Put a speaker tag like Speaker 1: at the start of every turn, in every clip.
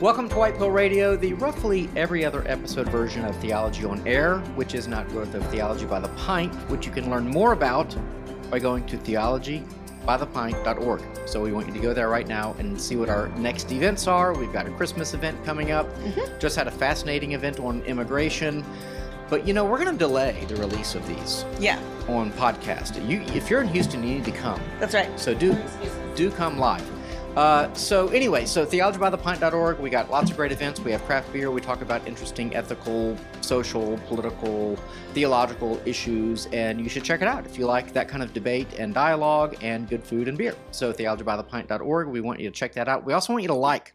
Speaker 1: Welcome to White Pill Radio, the roughly every other episode version of Theology on Air, which is not growth of theology by the pint, which you can learn more about by going to theologybythepint.org. So we want you to go there right now and see what our next events are. We've got a Christmas event coming up. Just had a fascinating event on immigration. But, you know, we're going to delay the release of these on podcast. If you're in Houston, you need to come.
Speaker 2: That's right.
Speaker 1: So do come live. So theologybythepint.org, we got lots of great events. We have craft beer. We talk about interesting ethical, social, political, theological issues, and you should check it out if you like that kind of debate and dialogue and good food and beer. So theologybythepint.org, we want you to check that out. We also want you to like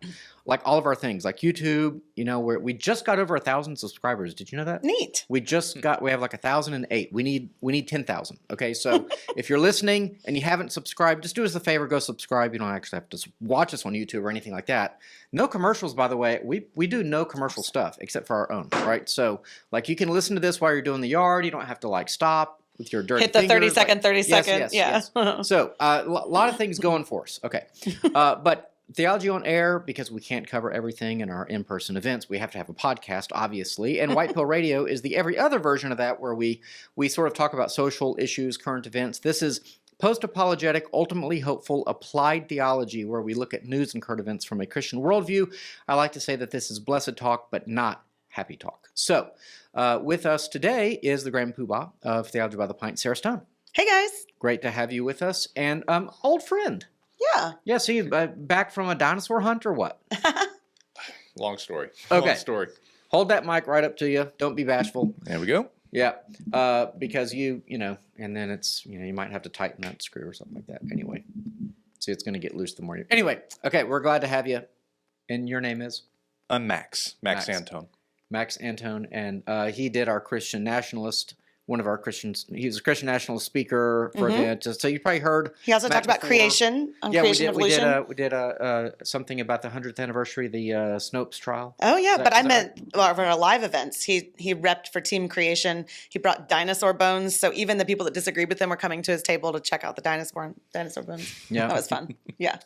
Speaker 1: all of our things, like YouTube. You know, we just got over 1,000 subscribers. Did you know that?
Speaker 2: Neat.
Speaker 1: We have like 1,008. We need 10,000. Okay, so if you're listening and you haven't subscribed, just do us a favor, go subscribe. You don't actually have to watch us on YouTube or anything like that. No commercials, by the way. We do no commercial stuff except for our own, right? So like you can listen to this while you're doing the yard. You don't have to like stop with your dirty
Speaker 2: hit the
Speaker 1: fingers.
Speaker 2: 30 second.
Speaker 1: Yes. So a lot of things going for us. Okay, but Theology on Air, because we can't cover everything in our in-person events, we have to have a podcast, obviously. And White Pill Radio is the every other version of that, where we sort of talk about social issues, current events. This is post-apologetic, ultimately hopeful, applied theology, where we look at news and current events from a Christian worldview. I like to say that this is blessed talk, but not happy talk. So, with us today is the Grand Poobah of Theology by the Pint, Sarah Stone.
Speaker 2: Hey, guys.
Speaker 1: Great to have you with us. And old friend.
Speaker 2: Yeah.
Speaker 1: Yeah, so you back from a dinosaur hunt or what?
Speaker 3: Long story.
Speaker 1: Okay.
Speaker 3: Long story.
Speaker 1: Hold that mic right up to you. Don't be bashful.
Speaker 3: There we go.
Speaker 1: Yeah. Because you know, and then it's, you know, you might have to tighten that screw or something like that. Anyway. See, it's going to get loose the more you... Anyway. Okay, we're glad to have you. And your name is?
Speaker 3: I'm Max. Max Antone.
Speaker 1: Max Antone. And he did our Christian Nationalist... One of our Christians, he was a Christian nationalist speaker for event. So you probably heard.
Speaker 2: He also talked about creation on creation evolution.
Speaker 1: We did something about the 100th anniversary of the Snopes trial.
Speaker 2: Oh yeah, but I meant for our live events. He repped for Team Creation. He brought dinosaur bones, so even the people that disagreed with him were coming to his table to check out the dinosaur bones. Yeah, that was fun. Yeah,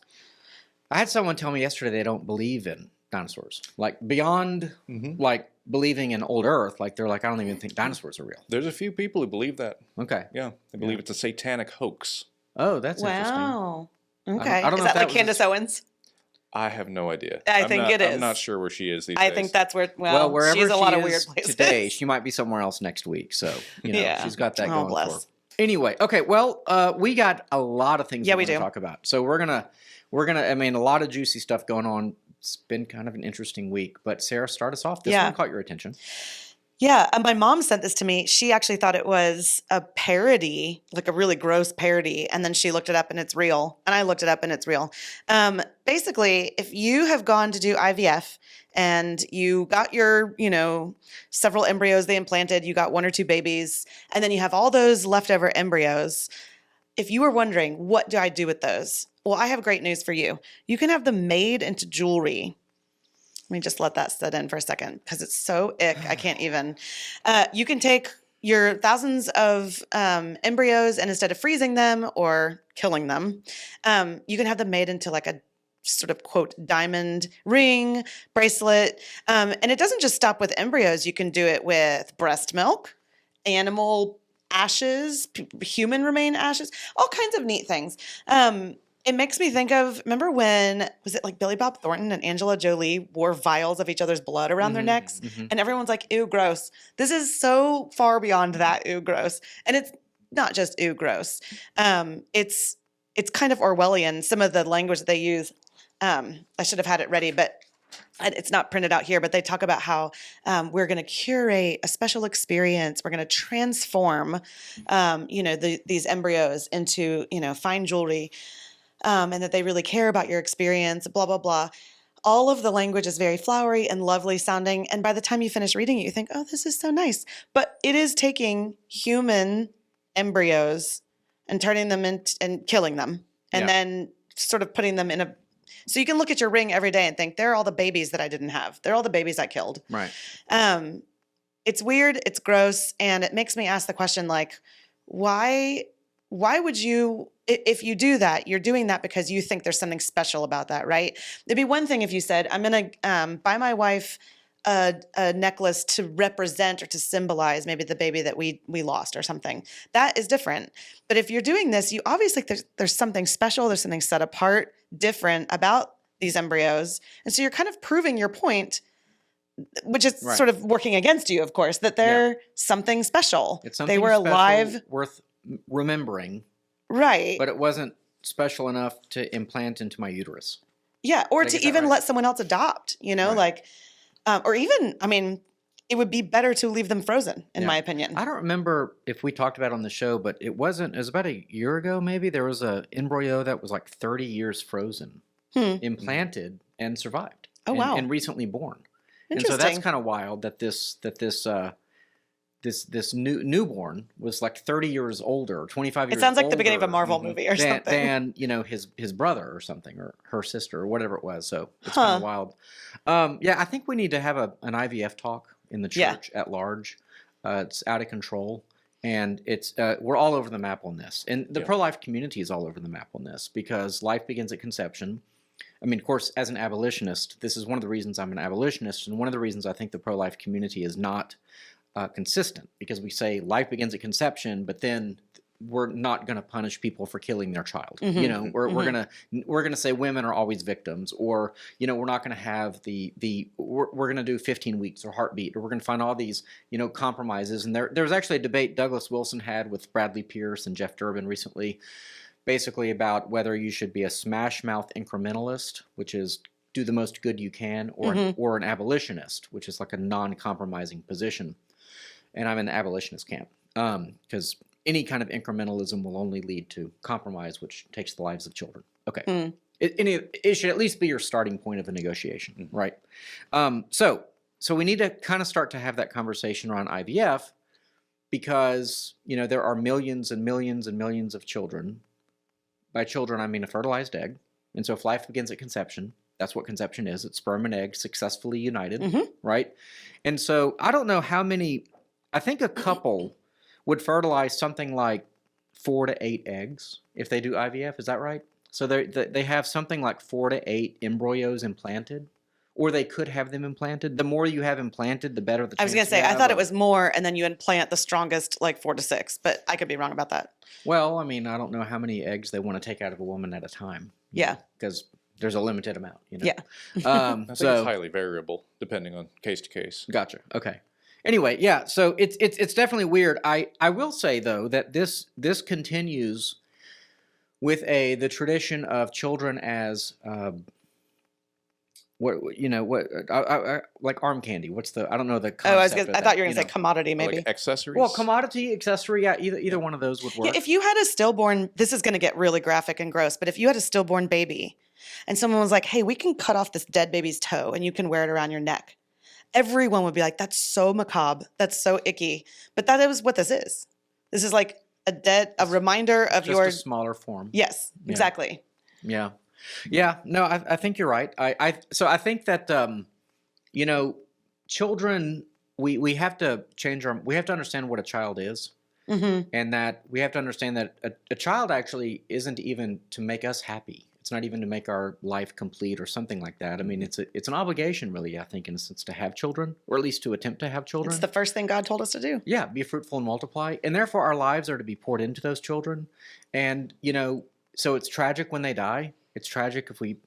Speaker 1: I had someone tell me yesterday they don't believe in dinosaurs, like beyond like believing in old Earth. Like they're like, I don't even think dinosaurs are real.
Speaker 3: There's a few people who believe that.
Speaker 1: Okay.
Speaker 3: Yeah, they believe it's a satanic hoax.
Speaker 1: Oh, that's interesting.
Speaker 2: Wow. Okay.
Speaker 1: I don't know
Speaker 2: is
Speaker 1: if
Speaker 2: that like Candace Owens?
Speaker 3: I have no idea.
Speaker 2: I think it is.
Speaker 3: I'm not sure where she is these
Speaker 2: I
Speaker 3: days.
Speaker 2: think that's where.
Speaker 1: Well, wherever
Speaker 2: she's a lot
Speaker 1: she
Speaker 2: of weird
Speaker 1: is
Speaker 2: places
Speaker 1: today, she might be somewhere else next week. So you know, she's got that going for her. Anyway, okay. Well, we got a lot of things we do talk about. So we're gonna. I mean, a lot of juicy stuff going on. It's been kind of an interesting week, but Sarah, start us off. This one caught your attention.
Speaker 2: Yeah, my mom sent this to me. She actually thought it was a parody, like a really gross parody, and then she looked it up and it's real. And I looked it up and it's real. Basically, if you have gone to do IVF and you got your, several embryos they implanted, you got 1 or 2 babies, and then you have all those leftover embryos, if you were wondering, what do I do with those? Well, I have great news for you. You can have them made into jewelry. Let me just let that sit in for a second because it's so ick. I can't even. You can take your thousands of embryos and instead of freezing them or killing them, you can have them made into like a sort of, quote, diamond ring, bracelet. And it doesn't just stop with embryos. You can do it with breast milk, animal ashes, human remain ashes, all kinds of neat things. It makes me think of, remember when, was it like Billy Bob Thornton and Angela Jolie wore vials of each other's blood around their necks? And everyone's like, ew, gross. This is so far beyond that, ew, gross. And it's not just ew, gross. It's kind of Orwellian, some of the language that they use. I should have had it ready, but it's not printed out here, but they talk about how we're going to curate a special experience. We're going to transform, these embryos into, fine jewelry. And that they really care about your experience, blah, blah, blah. All of the language is very flowery and lovely sounding. And by the time you finish reading it, you think, oh, this is so nice. But it is taking human embryos and turning them into and killing them. And then sort of putting them in a... So you can look at your ring every day and think, they're all the babies that I didn't have. They're all the babies I killed.
Speaker 1: Right.
Speaker 2: It's weird. It's gross. And it makes me ask the question, like, why why would you, if you do that, you're doing that because you think there's something special about that, right? It'd be one thing if you said, I'm going to buy my wife a necklace to represent or to symbolize maybe the baby that we lost or something. That is different. But if you're doing this, you obviously, there's something special, there's something set apart, different about these embryos. And so you're kind of proving your point, which is
Speaker 1: Right.
Speaker 2: sort of working against you, of course, that they're something special.
Speaker 1: It's something
Speaker 2: They were
Speaker 1: special,
Speaker 2: alive.
Speaker 1: worth remembering,
Speaker 2: Right.
Speaker 1: but it wasn't special enough to implant into my uterus.
Speaker 2: Yeah. Or
Speaker 1: Did I
Speaker 2: to
Speaker 1: get that
Speaker 2: even
Speaker 1: right?
Speaker 2: let someone else adopt,
Speaker 1: Right.
Speaker 2: like, or even, I mean, it would be better to leave them frozen, in
Speaker 1: Yeah.
Speaker 2: my opinion.
Speaker 1: I don't remember if we talked about it on the show, but it was about a year ago maybe. There was a embryo that was like 30 years frozen, implanted, and survived.
Speaker 2: Oh, wow.
Speaker 1: And recently born. And so
Speaker 2: Interesting.
Speaker 1: that's kind of wild that this newborn was like 30 years older, 25 years
Speaker 2: It sounds like the beginning of a
Speaker 1: older
Speaker 2: Marvel movie or something.
Speaker 1: than his brother or something, or her sister or whatever it was. So it's
Speaker 2: Huh.
Speaker 1: kind of wild. Yeah, I think we need to have an IVF talk in the
Speaker 2: Yeah.
Speaker 1: church at large. It's out of control, and it's we're all over the map on this, and the pro-life community is all over the map on this because life begins at conception. I mean, of course, as an abolitionist, this is one of the reasons I'm an abolitionist, and one of the reasons I think the pro-life community is not consistent, because we say life begins at conception, but then we're not going to punish people for killing their child. You know, we're gonna say women are always victims, or we're not going to have we're going to do 15 weeks or heartbeat, or we're going to find all these compromises. And there was actually a debate Douglas Wilson had with Bradley Pierce and Jeff Durbin recently, basically about whether you should be a smash mouth incrementalist, which is do the most good you can, or an abolitionist, which is like a non-compromising position. And I'm in the abolitionist camp because any kind of incrementalism will only lead to compromise, which takes the lives of children. Okay. It should at least be your starting point of a negotiation, right? So we need to kind of start to have that conversation around IVF because, there are millions and millions and millions of children. By children, I mean a fertilized egg. And so if life begins at conception, that's what conception is. It's sperm and egg successfully united, right? And so I don't know how many, I think a couple would fertilize something like 4 to 8 eggs if they do IVF. Is that right? So they have something like 4 to 8 embryos implanted, or they could have them implanted. The more you have implanted, the better the chance.
Speaker 2: I was going to say, I thought it was more, and then you implant the strongest, like 4 to 6, but I could be wrong about that.
Speaker 1: Well, I mean, I don't know how many eggs they want to take out of a woman at a time.
Speaker 2: Yeah.
Speaker 1: Because there's a limited amount,
Speaker 2: Yeah.
Speaker 3: I think it's highly variable depending on case to case.
Speaker 1: Gotcha. Okay. Anyway, yeah. So it's definitely weird. I will say though that this continues with the tradition of children as like arm candy. What's the I don't know the concept.
Speaker 2: I thought you were going to say commodity, maybe.
Speaker 3: Like accessories?
Speaker 1: Well, commodity, accessory, yeah, either one of those would work.
Speaker 2: Yeah, if you had a stillborn, this is going to get really graphic and gross, but if you had a stillborn baby and someone was like, hey, we can cut off this dead baby's toe and you can wear it around your neck, everyone would be like, that's so macabre. That's so icky. But that is what this is. This is like a reminder of
Speaker 1: Just a smaller form.
Speaker 2: Yes, exactly.
Speaker 1: Yeah. Yeah, no, I think you're right. So I think that children, we have to we have to understand what a child is, and that we have to understand that a child actually isn't even to make us happy. It's not even to make our life complete or something like that. I mean, it's an obligation, really. I think, in a sense, to have children, or at least to attempt to have children.
Speaker 2: It's the first thing God told us to do.
Speaker 1: Yeah, be fruitful and multiply, and therefore our lives are to be poured into those children, and so it's tragic when they die. It's tragic if we,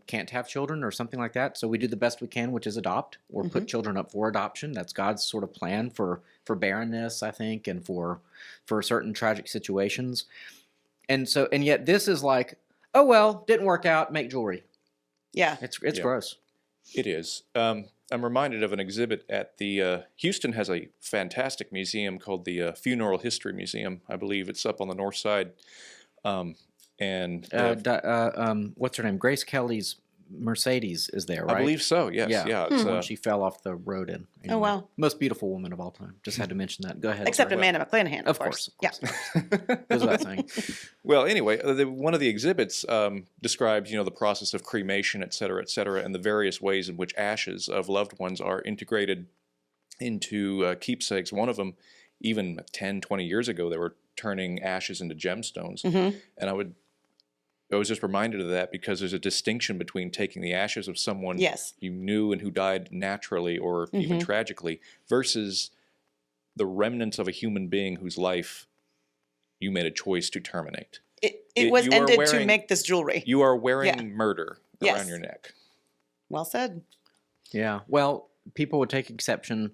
Speaker 1: can't have children or something like that. So we do the best we can, which is adopt or put children up for adoption. That's God's sort of plan for barrenness, I think, and for certain tragic situations. And yet this is like, oh well, didn't work out. Make jewelry.
Speaker 2: Yeah,
Speaker 1: it's gross.
Speaker 3: It is. I'm reminded of an exhibit at the Houston has a fantastic museum called the Funeral History Museum. I believe it's up on the north side.
Speaker 1: What's her name? Grace Kelly's Mercedes is there, right?
Speaker 3: I believe so. Yes. Yeah. It's,
Speaker 1: when she fell off the road in. Anyway.
Speaker 2: Oh wow!
Speaker 1: Most beautiful woman of all time. Just had to mention that. Go ahead.
Speaker 2: Except Amanda McClanahan, of course.
Speaker 1: Yeah. Goes without saying.
Speaker 3: Well, anyway, one of the exhibits describes, the process of cremation, et cetera, and the various ways in which ashes of loved ones are integrated into keepsakes. One of them even 10, 20 years ago, they were turning ashes into gemstones.
Speaker 2: Mm-hmm.
Speaker 3: And I was just reminded of that because there's a distinction between taking the ashes of someone
Speaker 2: Yes.
Speaker 3: you knew and who died naturally or even tragically versus the remnants of a human being whose life you made a choice to terminate.
Speaker 2: It was ended to make this jewelry.
Speaker 3: You are wearing murder
Speaker 2: Yes.
Speaker 3: around your neck.
Speaker 2: Well said.
Speaker 1: Yeah. Well, people would take exception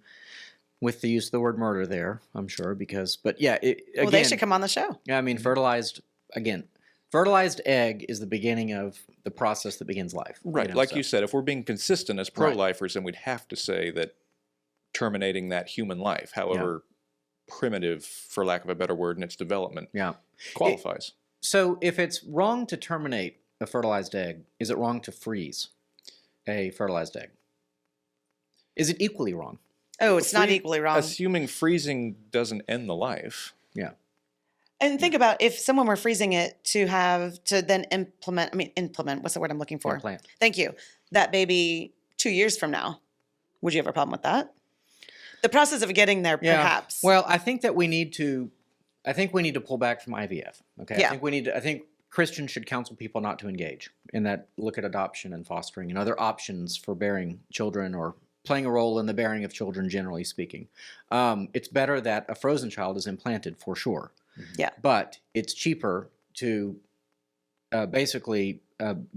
Speaker 1: with the use of the word murder there, I'm sure, but yeah.
Speaker 2: Well, they should come on the show.
Speaker 1: Yeah, I mean, fertilized egg is the beginning of the process that begins life.
Speaker 3: Right. You said, if we're being consistent as pro-lifers, then we'd have to say that terminating that human life, however primitive, for lack of a better word, in its development, qualifies.
Speaker 1: So if it's wrong to terminate a fertilized egg, is it wrong to freeze a fertilized egg? Is it equally wrong?
Speaker 2: Oh, it's not equally wrong.
Speaker 3: Assuming freezing doesn't end the life.
Speaker 1: Yeah.
Speaker 2: And think about if someone were freezing it to then implement, what's the word I'm looking for?
Speaker 1: Implant.
Speaker 2: Thank you. That baby 2 years from now. Would you have a problem with that? The process of getting there, perhaps.
Speaker 1: Well, I think we need to pull back from IVF. Okay.
Speaker 2: Yeah.
Speaker 1: I think Christians should counsel people not to engage in that, look at adoption and fostering and other options for bearing children or playing a role in the bearing of children, generally speaking. It's better that a frozen child is implanted for sure.
Speaker 2: Yeah.
Speaker 1: But it's cheaper to basically,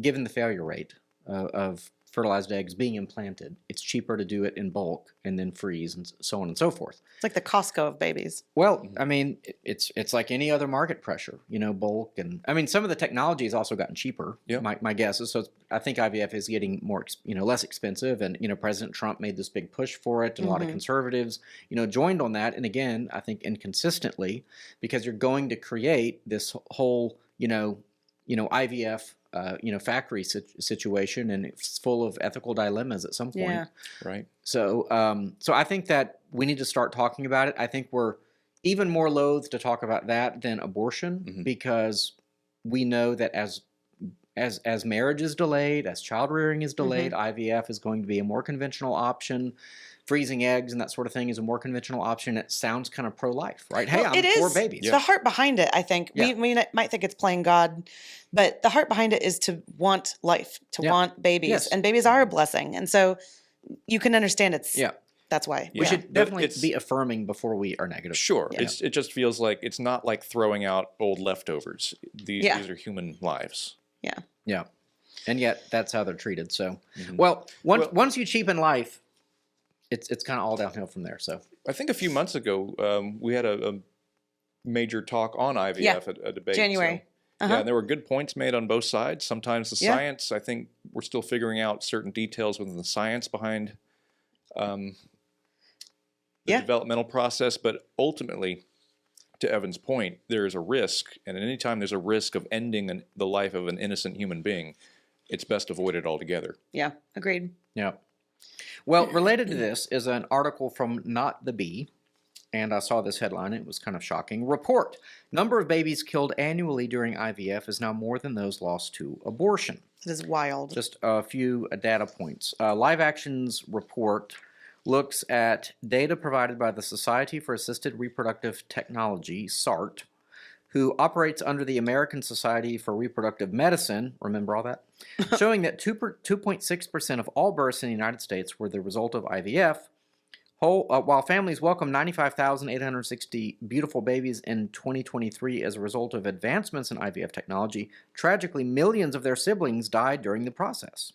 Speaker 1: given the failure rate of fertilized eggs being implanted, it's cheaper to do it in bulk and then freeze and so on and so forth.
Speaker 2: It's like the Costco of babies.
Speaker 1: Well, I mean, it's like any other market pressure, bulk. And I mean, some of the technology has also gotten cheaper, my guess is. So I think IVF is getting more, less expensive. And, President Trump made this big push for it. And a lot of conservatives, joined on that. And again, I think inconsistently, because you're going to create this whole, IVF, factory situation, and it's full of ethical dilemmas at some point.
Speaker 2: Yeah.
Speaker 3: Right.
Speaker 1: So I think that we need to start talking about it. I think we're even more loath to talk about that than abortion, because we know that as marriage is delayed, as child rearing is delayed, IVF is going to be a more conventional option. Freezing eggs and that sort of thing is a more conventional option. It sounds kind of pro-life, right? Hey, I'm for babies.
Speaker 2: The heart behind it, I think.
Speaker 1: Yeah.
Speaker 2: We might think it's playing God, but the heart behind it is to want life, to want babies.
Speaker 1: Yes.
Speaker 2: And babies are a blessing. And so you can understand that's why.
Speaker 1: We should definitely be affirming before we are negative.
Speaker 3: Sure.
Speaker 2: Yeah.
Speaker 3: It just feels like it's not like throwing out old leftovers. These are human lives.
Speaker 2: Yeah.
Speaker 1: Yeah. And yet that's how they're treated. So, once you cheapen life, it's kind of all downhill from there. So
Speaker 3: I think a few months ago we had a major talk on IVF at a debate.
Speaker 2: January.
Speaker 3: So, yeah, and there were good points made on both sides. Sometimes the science, I think we're still figuring out certain details within the science behind the developmental process. But ultimately, to Evan's point, there is a risk. And anytime there's a risk of ending the life of an innocent human being, it's best avoided altogether.
Speaker 2: Yeah, agreed.
Speaker 1: Yeah. Well, related to this is an article from Not the Bee, and I saw this headline. It was kind of shocking. Report: number of babies killed annually during IVF is now more than those lost to abortion.
Speaker 2: It is wild.
Speaker 1: Just a few data points. Live Action's report looks at data provided by the Society for Assisted Reproductive Technology, SART, who operates under the American Society for Reproductive Medicine, remember all that? Showing that 2.6% of all births in the United States were the result of IVF, while families welcomed 95,860 beautiful babies in 2023 as a result of advancements in IVF technology. Tragically, millions of their siblings died during the process.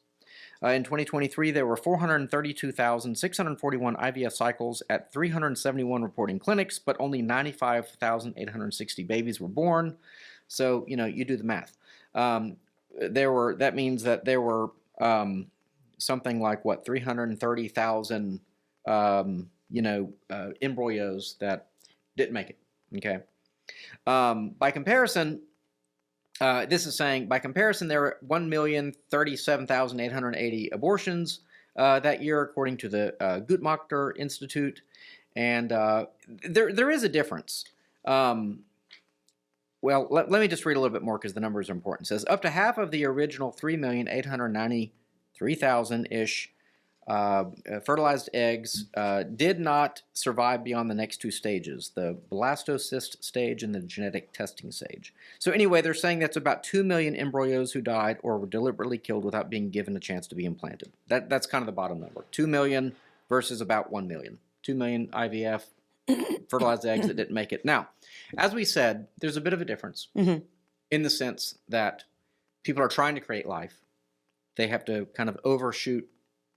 Speaker 1: In 2023, there were 432,641 IVF cycles at 371 reporting clinics, but only 95,860 babies were born. So, you do the math. That means that there were something like 330,000 embryos that didn't make it. Okay. By comparison, this is saying, by comparison, there were 1,037,880 abortions that year, according to the Guttmacher Institute, and there is a difference. Well, let me just read a little bit more because the numbers are important. It says up to half of the original 3,893,000-ish fertilized eggs did not survive beyond the next 2 stages, the blastocyst stage and the genetic testing stage. So anyway, they're saying that's about 2 million embryos who died or were deliberately killed without being given a chance to be implanted. That's kind of the bottom number. 2 million versus about 1 million. 2 million IVF fertilized eggs that didn't make it. Now, as we said, there's a bit of a difference in the sense that people are trying to create life. They have to kind of overshoot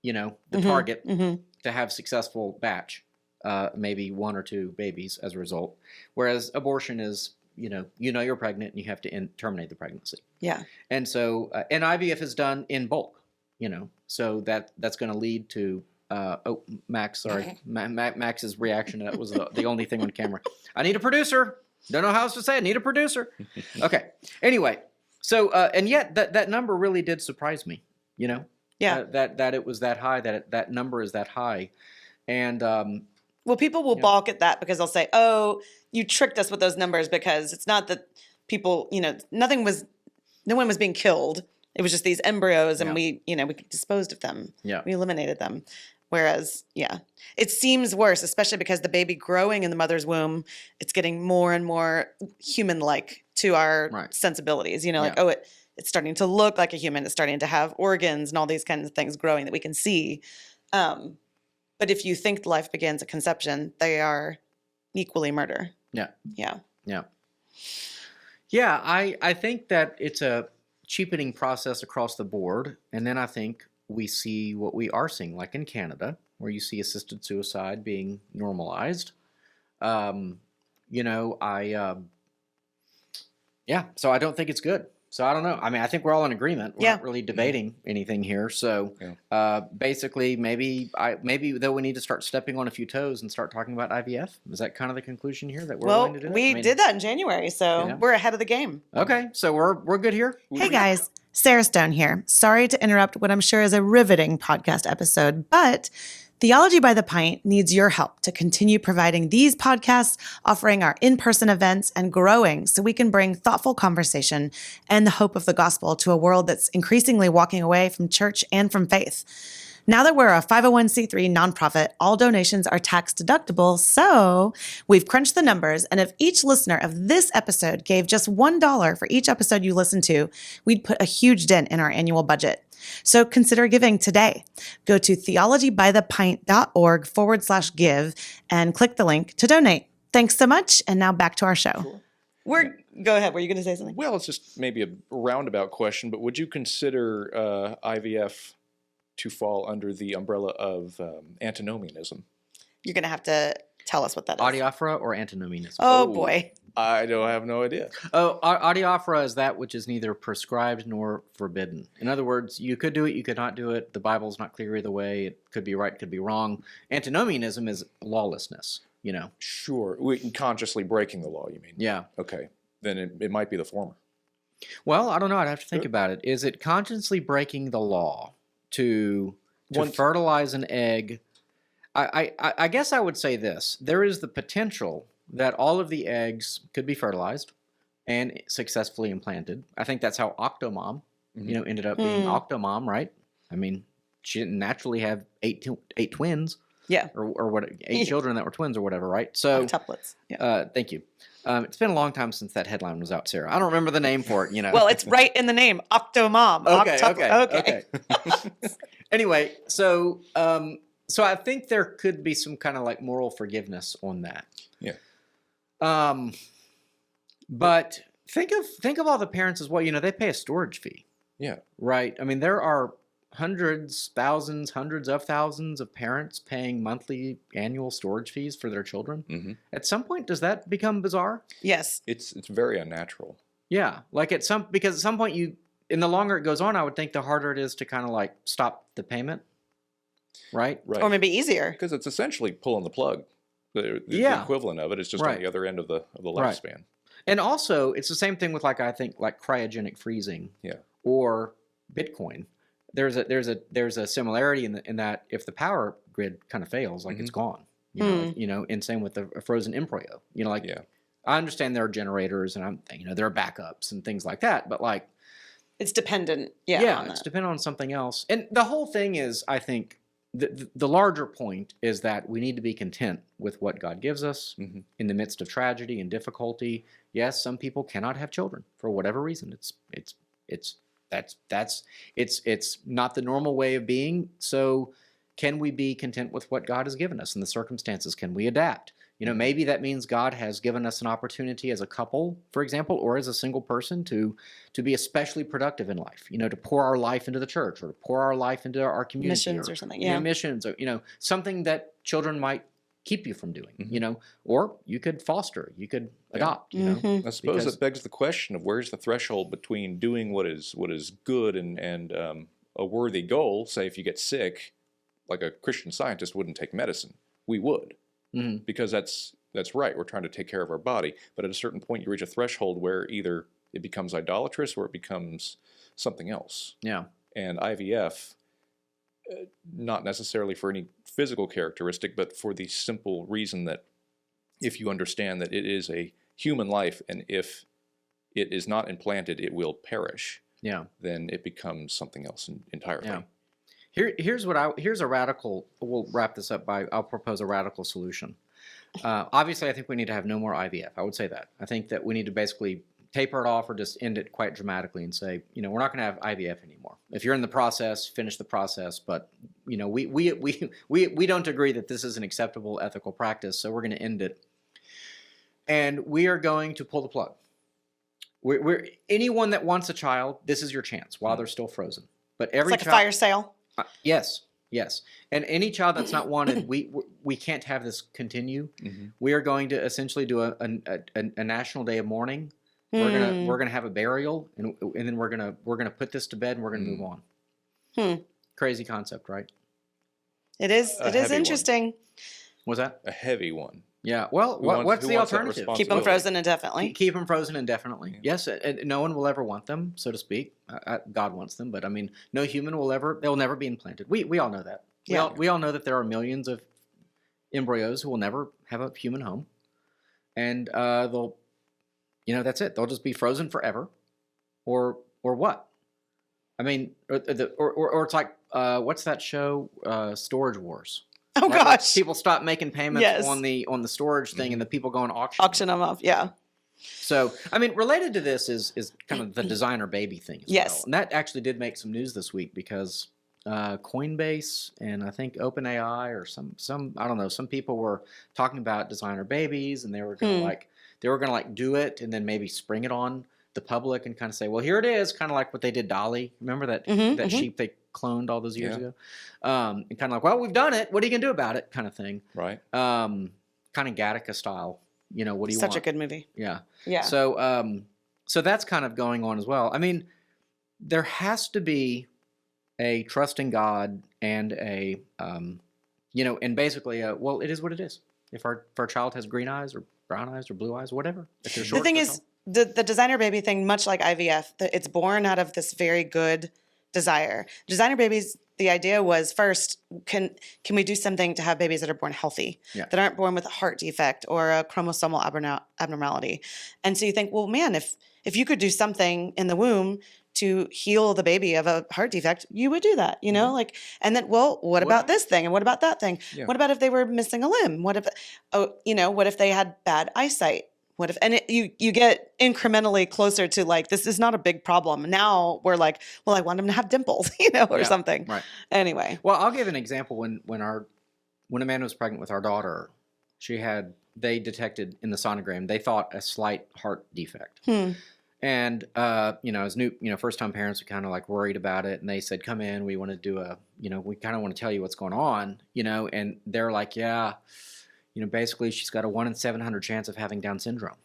Speaker 1: the target to have successful batch, maybe 1 or 2 babies as a result. Whereas abortion is, you're pregnant and you have to terminate the pregnancy. Yeah. And so, and IVF is done in bulk, so that's going to lead to, Max, sorry. Max's reaction, that was the only thing on camera. I need a producer. Don't know how else to say it. I need a producer. Okay. Anyway, so, and yet that number really did surprise me, Yeah, that it was that high, that number is that high, and
Speaker 2: well, people will balk at that because they'll say, "Oh, you tricked us with those numbers," because it's not that people, no one was being killed. It was just these embryos, and we disposed of them. Yeah, we eliminated them. Whereas, it seems worse, especially because the baby growing in the mother's womb, it's getting more and more human-like to our sensibilities. It's starting to look like a human. It's starting to have organs and all these kinds of things growing that we can see. But if you think life begins at conception, they are equally murder. Yeah. Yeah.
Speaker 1: Yeah. Yeah, I think that it's a cheapening process across the board. And then I think we see what we are seeing, like in Canada, where you see assisted suicide being normalized. So I don't think it's good. So I don't know. I mean, I think we're all in agreement. We're not really debating anything here. So basically, maybe though we need to start stepping on a few toes and start talking about IVF. Is that kind of the conclusion here that we're going to do?
Speaker 2: We did that in January, so we're ahead of the game.
Speaker 1: Okay, so we're good here.
Speaker 4: Hey guys, Sarah Stone here. Sorry to interrupt what I'm sure is a riveting podcast episode, but Theology by the Pint needs your help to continue providing these podcasts, offering our in-person events, and growing so we can bring thoughtful conversation and the hope of the gospel to a world that's increasingly walking away from church and from faith. Now that we're a 501c3 nonprofit, all donations are tax deductible, so we've crunched the numbers, and if each listener of this episode gave just $1 for each episode you listen to, we'd put a huge dent in our annual budget. So consider giving today. Go to theologybythepint.org/give and click the link to donate. Thanks so much, and now back to our show.
Speaker 2: Sure. Go ahead. Were you going to say something?
Speaker 3: Well, it's just maybe a roundabout question, but would you consider IVF to fall under the umbrella of antinomianism?
Speaker 2: You're going to have to tell us what that is.
Speaker 1: Adiaphora or antinomianism?
Speaker 2: Oh, boy.
Speaker 3: I have no idea.
Speaker 1: Oh, adiaphora is that which is neither prescribed nor forbidden. In other words, you could do it, you could not do it. The Bible's not clear either way. It could be right, could be wrong. Antinomianism is lawlessness,
Speaker 3: Sure. Consciously breaking the law, you mean?
Speaker 1: Yeah.
Speaker 3: Okay. Then it might be the former.
Speaker 1: Well, I don't know. I'd have to think about it. Is it consciously breaking the law to fertilize an egg? I guess I would say this. There is the potential that all of the eggs could be fertilized and successfully implanted. I think that's how Octomom, ended up being Octomom, right? I mean, she didn't naturally have eight twins. Yeah. Or what? 8 children that were twins or whatever, right? So
Speaker 2: tuplets. Yeah.
Speaker 1: Thank you. It's been a long time since that headline was out, Sarah. I don't remember the name for it,
Speaker 2: Well, it's right in the name, Octomom.
Speaker 1: Okay. Anyway, so I think there could be some kind of like moral forgiveness on that.
Speaker 3: Yeah.
Speaker 1: But think of all the parents as well. They pay a storage fee.
Speaker 3: Yeah.
Speaker 1: Right. I mean, there are hundreds of thousands of parents paying monthly, annual storage fees for their children. Mm-hmm. At some point, does that become bizarre?
Speaker 2: Yes.
Speaker 3: It's very unnatural.
Speaker 1: Yeah. Because at some point in the longer it goes on, I would think the harder it is to kind of like stop the payment. Right.
Speaker 2: Or maybe easier.
Speaker 3: Because it's essentially pulling the plug. The equivalent of it is just on the other end of the lifespan. Right.
Speaker 1: And also, it's the same thing with I think cryogenic freezing.
Speaker 3: Yeah.
Speaker 1: Or Bitcoin. There's a similarity in that if the power grid kind of fails, it's gone. And same with a frozen embryo. I understand there are generators and there are backups and things like that, but
Speaker 2: it's dependent.
Speaker 1: Yeah, it's dependent on something else. And the whole thing is, I think, the larger point is that we need to be content with what God gives us in the midst of tragedy and difficulty. Yes, some people cannot have children for whatever reason. It's not the normal way of being. So can we be content with what God has given us and the circumstances? Can we adapt? Maybe that means God has given us an opportunity as a couple, for example, or as a single person to be especially productive in life, to pour our life into the church or pour our life into our community.
Speaker 2: Missions or something, yeah.
Speaker 1: Missions, or, something that children might keep you from doing, or you could foster, you could adopt,
Speaker 3: I suppose it begs the question of where's the threshold between doing what is good and a worthy goal. Say if you get sick, like a Christian Scientist wouldn't take medicine. We would. Because that's right. We're trying to take care of our body. But at a certain point, you reach a threshold where either it becomes idolatrous or it becomes something else.
Speaker 1: Yeah.
Speaker 3: And IVF, not necessarily for any physical characteristic, but for the simple reason that if you understand that it is a human life, and if it is not implanted, it will perish.
Speaker 1: Yeah.
Speaker 3: Then it becomes something else entirely.
Speaker 1: Yeah. Here's a radical. We'll wrap this up by I'll propose a radical solution. Obviously, I think we need to have no more IVF. I would say that. I think that we need to basically taper it off or just end it quite dramatically and say, we're not going to have IVF anymore. If you're in the process, finish the process. But we don't agree that this is an acceptable ethical practice, so we're going to end it. And we are going to pull the plug. We're anyone that wants a child, this is your chance while they're still frozen. But every
Speaker 2: it's like a fire sale.
Speaker 1: Yes. And any child that's not wanted, we can't have this continue. We are going to essentially do a national day of mourning. We're gonna have a burial, and then we're gonna put this to bed, and we're gonna move on. Crazy concept, right?
Speaker 2: It is. It is interesting.
Speaker 1: Was that
Speaker 3: a heavy one?
Speaker 1: Yeah. Well, what's the alternative?
Speaker 2: Keep them frozen indefinitely.
Speaker 1: Keep them frozen indefinitely. Yeah. Yes, and no one will ever want them, so to speak. God wants them, but I mean, no human will ever. They'll never be implanted. We all know that.
Speaker 2: Yeah.
Speaker 1: We all know that there are millions of embryos who will never have a human home, and they'll, that's it. They'll just be frozen forever, or what? I mean, or it's like what's that show? Storage Wars.
Speaker 2: Oh
Speaker 1: right?
Speaker 2: gosh!
Speaker 1: People stop making payments on the storage thing, and the people go and auction
Speaker 2: them off. Yeah.
Speaker 1: So, I mean, related to this is kind of the designer baby thing as well. And that actually did make some news this week because Coinbase and I think OpenAI or some I don't know, some people were talking about designer babies, and they were going to do it and then maybe spring it on the public and kind of say, well, here it is, kind of like what they did Dolly. Remember that sheep they cloned all those years ago? And kind of like, well, we've done it. What are you going to do about it? Kind of thing.
Speaker 3: Right.
Speaker 1: Kind of Gattaca style. What do you want?
Speaker 2: Such a good movie.
Speaker 1: Yeah.
Speaker 2: Yeah.
Speaker 1: So that's kind of going on as well. I mean, there has to be a trust in God and a, and basically, well, it is what it is. If our child has green eyes or brown eyes or blue eyes, whatever. If they're short,
Speaker 2: the thing is, the designer baby thing, much like IVF, it's born out of this very good desire. Designer babies, the idea was first, can we do something to have babies that are born healthy, that aren't born with a heart defect or a chromosomal abnormality? And so you think, well, man, if you could do something in the womb to heal the baby of a heart defect, you would do that, and then, well, what about this thing? And what about that thing? Yeah. What about if they were missing a limb? What if, what if they had bad eyesight? What if, and you get incrementally closer to like, this is not a big problem. Now we're like, well, I want them to have dimples, or something.
Speaker 1: Right.
Speaker 2: Anyway. Well,
Speaker 1: I'll give an example. When Amanda was pregnant with our daughter, they detected in the sonogram, they thought a slight heart defect. And, as new, first time parents were kind of like worried about it. And they said, come in, we want to do we kind of want to tell you what's going on, and they're like, yeah, basically she's got a 1 in 700 chance of having Down syndrome.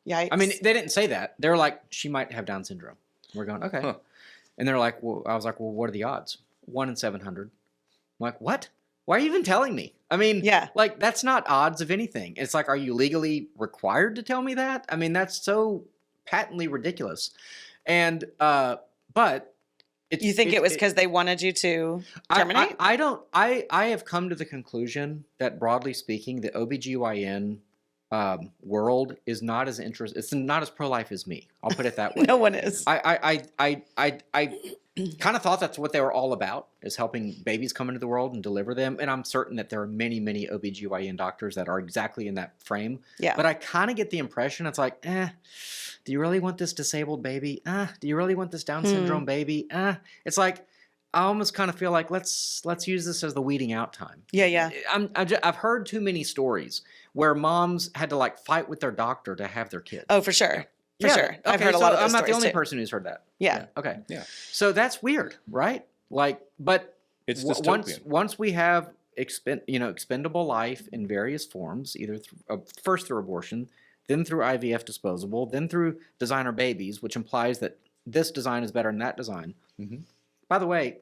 Speaker 2: Yikes.
Speaker 1: I mean, they didn't say that. They're like, she might have Down syndrome. We're going, okay. Huh. And they're like, well, I was like, well, what are the odds? 1 in 700. I'm like, what? Why are you even telling me? I mean, like, that's not odds of anything. It's like, are you legally required to tell me that? I mean, that's so patently ridiculous. And, but
Speaker 2: you think it was because they wanted you to terminate?
Speaker 1: I have come to the conclusion that broadly speaking, the OBGYN world is not as interested. It's not as pro-life as me. I'll put it that way.
Speaker 2: No one is.
Speaker 1: kind of thought that's what they were all about, is helping babies come into the world and deliver them. And I'm certain that there are many, many OBGYN doctors that are exactly in that frame.
Speaker 2: Yeah.
Speaker 1: But I kind of get the impression it's like, do you really want this disabled baby? Do you really want this Down syndrome baby? It's like, I almost kind of feel like let's use this as the weeding out time.
Speaker 2: Yeah.
Speaker 1: I've heard too many stories where moms had to like fight with their doctor to have their kid.
Speaker 2: Oh, for sure. For
Speaker 1: Yeah,
Speaker 2: sure. I've
Speaker 1: okay,
Speaker 2: heard a
Speaker 1: so
Speaker 2: lot of those
Speaker 1: I'm not the
Speaker 2: stories
Speaker 1: only
Speaker 2: too.
Speaker 1: person who's heard that.
Speaker 2: Yeah.
Speaker 1: Okay.
Speaker 3: Yeah.
Speaker 1: So that's weird, right? Like, but
Speaker 3: It's
Speaker 1: once we have expendable life in various forms, either first through abortion, then through IVF disposable, then through designer babies, which implies that this design is better than that design.
Speaker 3: Mm-hmm.
Speaker 1: By the way,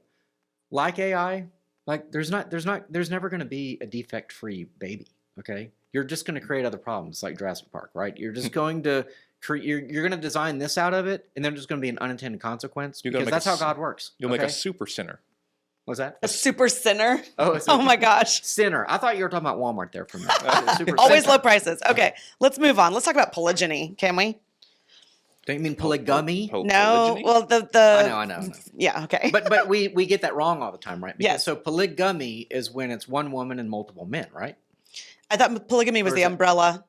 Speaker 1: like AI, like there's never going to be a defect-free baby. Okay, you're just going to create other problems like Jurassic Park, right? You're just going to you're going to design this out of it, and then there's going to be an unintended consequence because that's how God works.
Speaker 3: You'll make a super sinner.
Speaker 1: What's that?
Speaker 2: A super sinner.
Speaker 1: Oh,
Speaker 2: Oh my gosh.
Speaker 1: Sinner. I thought you were talking about Walmart there for a minute.
Speaker 2: Always low prices. Okay, let's move on. Let's talk about polygyny, can we?
Speaker 1: Don't you mean polygamy?
Speaker 2: No.
Speaker 3: Polygyny?
Speaker 2: Well, the
Speaker 1: I know.
Speaker 2: yeah. Okay.
Speaker 1: But we get that wrong all the time, right? Because,
Speaker 2: Yes.
Speaker 1: So polygamy is when it's one woman and multiple men, right?
Speaker 2: I thought polygamy was
Speaker 1: Or
Speaker 2: the
Speaker 1: is it-
Speaker 2: umbrella.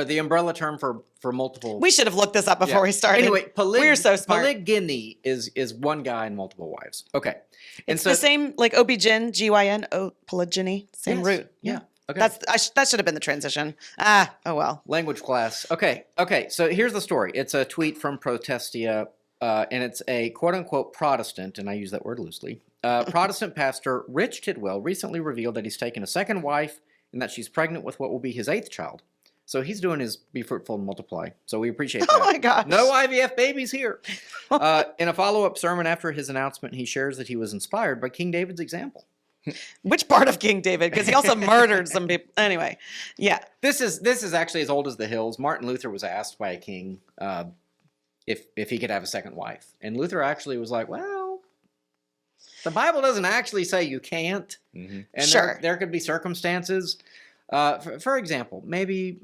Speaker 1: The umbrella term for multiple.
Speaker 2: We should have looked this up before
Speaker 1: Yeah.
Speaker 2: we started.
Speaker 1: Anyway,
Speaker 2: we're so smart.
Speaker 1: Polygyny is one guy and multiple wives. Okay. And
Speaker 2: It's the same, like OB-GYN, GYN, polygyny, same
Speaker 1: Yes. root.
Speaker 2: Yeah.
Speaker 1: Okay.
Speaker 2: That should have been the transition. Oh well.
Speaker 1: Language class. Okay. So here's the story. It's a tweet from Protestia, and it's a quote-unquote Protestant, and I use that word loosely. Protestant pastor Rich Tidwell recently revealed that he's taken a second wife and that she's pregnant with what will be his 8th child. So he's doing his be fruitful and multiply. So we appreciate that.
Speaker 2: Oh my gosh.
Speaker 1: No IVF babies here. In a follow-up sermon after his announcement, he shares that he was inspired by King David's example.
Speaker 2: Which part of King David? Because he also murdered some people. Anyway, yeah.
Speaker 1: This is actually as old as the hills. Martin Luther was asked by a king if he could have a second wife, and Luther actually was like, "Well, the Bible doesn't actually say you can't."
Speaker 3: Mm-hmm.
Speaker 1: And
Speaker 2: Sure.
Speaker 1: there could be circumstances. For example, maybe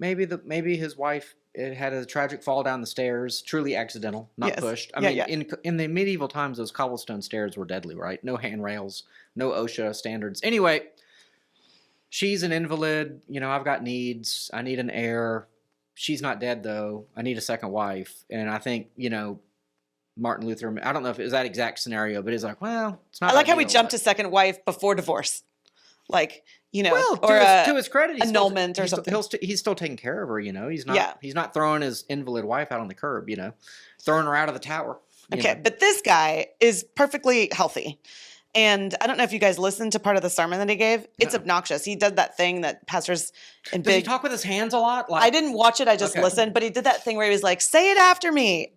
Speaker 1: his wife had a tragic fall down the stairs, truly accidental, not
Speaker 2: Yes.
Speaker 1: pushed. I
Speaker 2: Yeah,
Speaker 1: mean, in the medieval times, those cobblestone stairs were deadly, right? No handrails, no OSHA standards. Anyway, she's an invalid. I've got needs. I need an heir. She's not dead though. I need a second wife. And I think Martin Luther. I don't know if it was that exact scenario, but he's like, well, it's not.
Speaker 2: I like how we
Speaker 1: ideal,
Speaker 2: jumped
Speaker 1: but-
Speaker 2: to second wife before divorce. Like,
Speaker 1: Well,
Speaker 2: or
Speaker 1: to his credit,
Speaker 2: annulment or something.
Speaker 1: He's still taking care of her. He's not.
Speaker 2: Yeah.
Speaker 1: He's not throwing his invalid wife out on the curb. Throwing her out of the tower.
Speaker 2: Okay, but this guy is perfectly healthy. And I don't know if you guys listened to part of the sermon that he gave. It's
Speaker 1: No.
Speaker 2: obnoxious. He did that thing that pastors in
Speaker 1: Does he
Speaker 2: big.
Speaker 1: talk with his hands a lot? Like,
Speaker 2: I didn't watch it. I just
Speaker 1: Okay.
Speaker 2: listened. But he did that thing where he was like, "Say it after me."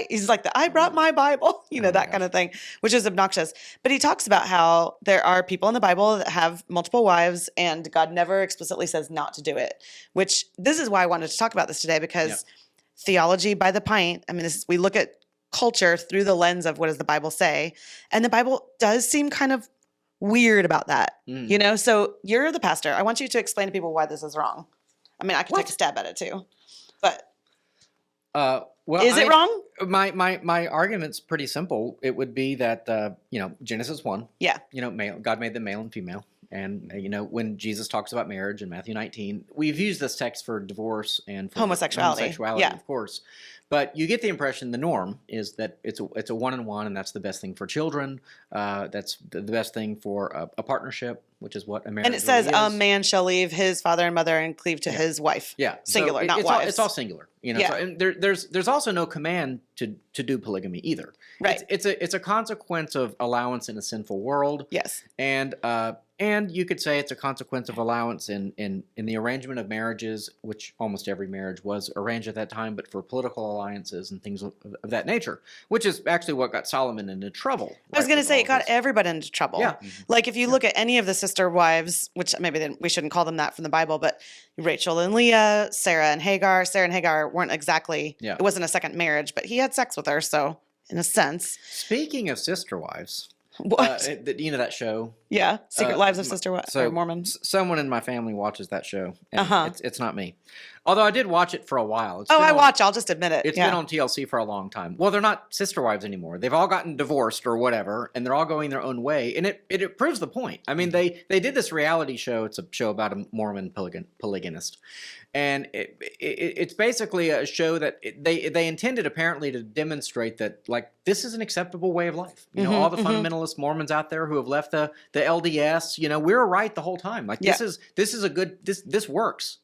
Speaker 2: He's like, "I brought my Bible,"
Speaker 1: Oh my
Speaker 2: that kind of thing, which is obnoxious. But he talks about how there are people in the Bible that have multiple wives, and God never explicitly says not to do it. Which this is why I wanted to talk about this today because theology by the pint. I mean, we look at culture through the lens of what does the Bible say, and the Bible does seem kind of weird about that.
Speaker 1: Mm.
Speaker 2: So you're the pastor. I want you to explain to people why this is wrong. I mean, I can take a stab at it too, but
Speaker 1: well,
Speaker 2: is it wrong?
Speaker 1: My argument's pretty simple. It would be that Genesis 1.
Speaker 2: Yeah.
Speaker 1: God made them male and female. And, when Jesus talks about marriage in Matthew 19, we've used this text for divorce and for
Speaker 2: Homosexuality. Yeah.
Speaker 1: of course. But you get the impression the norm is that it's a one-on-one, and that's the best thing for children. That's the best thing for a partnership, which is what a marriage
Speaker 2: And it says,
Speaker 1: really
Speaker 2: a
Speaker 1: is.
Speaker 2: man shall leave his father and mother and cleave to his wife.
Speaker 1: Yeah,
Speaker 2: Singular,
Speaker 1: so
Speaker 2: not
Speaker 1: it's
Speaker 2: wives.
Speaker 1: it's all singular,
Speaker 2: Yeah.
Speaker 1: So, and there's also no command to do polygamy either.
Speaker 2: Right.
Speaker 1: It's a consequence of allowance in a sinful world,
Speaker 2: Yes.
Speaker 1: and you could say it's a consequence of allowance in the arrangement of marriages, which almost every marriage was arranged at that time, but for political alliances and things of that nature, which is actually what got Solomon into trouble.
Speaker 2: I was
Speaker 1: right,
Speaker 2: going to
Speaker 1: with
Speaker 2: say
Speaker 1: all
Speaker 2: it got
Speaker 1: this.
Speaker 2: everybody into trouble.
Speaker 1: Yeah.
Speaker 2: Like if you look at any of the sister wives, which maybe we shouldn't call them that from the Bible, but Rachel and Leah, Sarah and Hagar weren't exactly,
Speaker 1: Yeah.
Speaker 2: it wasn't a second marriage, but he had sex with her. So in a sense,
Speaker 1: Speaking of sister wives,
Speaker 2: what?
Speaker 1: that show.
Speaker 2: Yeah. Secret Lives of Sister
Speaker 1: So
Speaker 2: or Mormon.
Speaker 1: someone in my family watches that show. And
Speaker 2: Uh-huh.
Speaker 1: It's not me. Although I did watch it for a while. It's
Speaker 2: Oh,
Speaker 1: been
Speaker 2: I
Speaker 1: on-
Speaker 2: watch. I'll just admit it.
Speaker 1: It's
Speaker 2: yeah.
Speaker 1: been on TLC for a long time. Well, they're not sister wives anymore. They've all gotten divorced or whatever, and they're all going their own way. And it proves the point. I mean, they did this reality show. It's a show about a Mormon polygamist. And it's basically a show that they intended apparently to demonstrate that, like, this is an acceptable way of life. You know, all the fundamentalist Mormons out there who have left the LDS, you know, we were right the whole time. Like, this is a good, this works.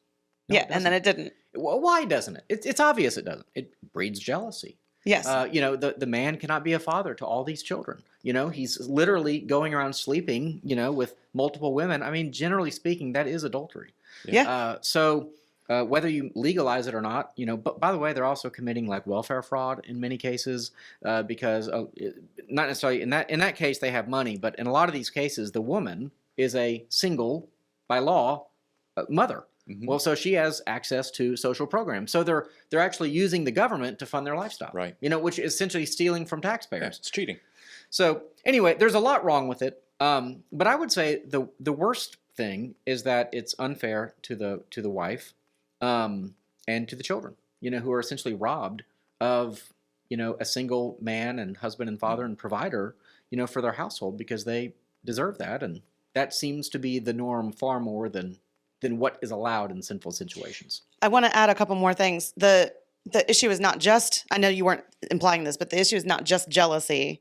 Speaker 1: No,
Speaker 2: yeah, and then it didn't.
Speaker 1: Well, why doesn't it? It's obvious it doesn't. It breeds jealousy.
Speaker 2: Yes.
Speaker 1: You know, the man cannot be a father to all these children. You know, he's literally going around sleeping, you know, with multiple women. I mean, generally speaking, that is adultery.
Speaker 2: Yeah.
Speaker 1: So whether you legalize it or not, you know, but by the way, they're also committing like welfare fraud in many cases because not necessarily in that case they have money, but in a lot of these cases, the woman is a single, by law, mother. Well, so she has access to social programs. So they're actually using the government to fund their lifestyle.
Speaker 3: Right.
Speaker 1: You know, which is essentially stealing from taxpayers.
Speaker 3: Yeah, it's cheating.
Speaker 1: So anyway, there's a lot wrong with it. But I would say the worst thing is that it's unfair to the wife and to the children, you know, who are essentially robbed of, you know, a single man and husband and father and provider, you know, for their household because they deserve that. And that seems to be the norm far more than what is allowed in sinful situations.
Speaker 2: I want to add a couple more things. The issue is not just, I know you weren't implying this, but the issue is not just jealousy.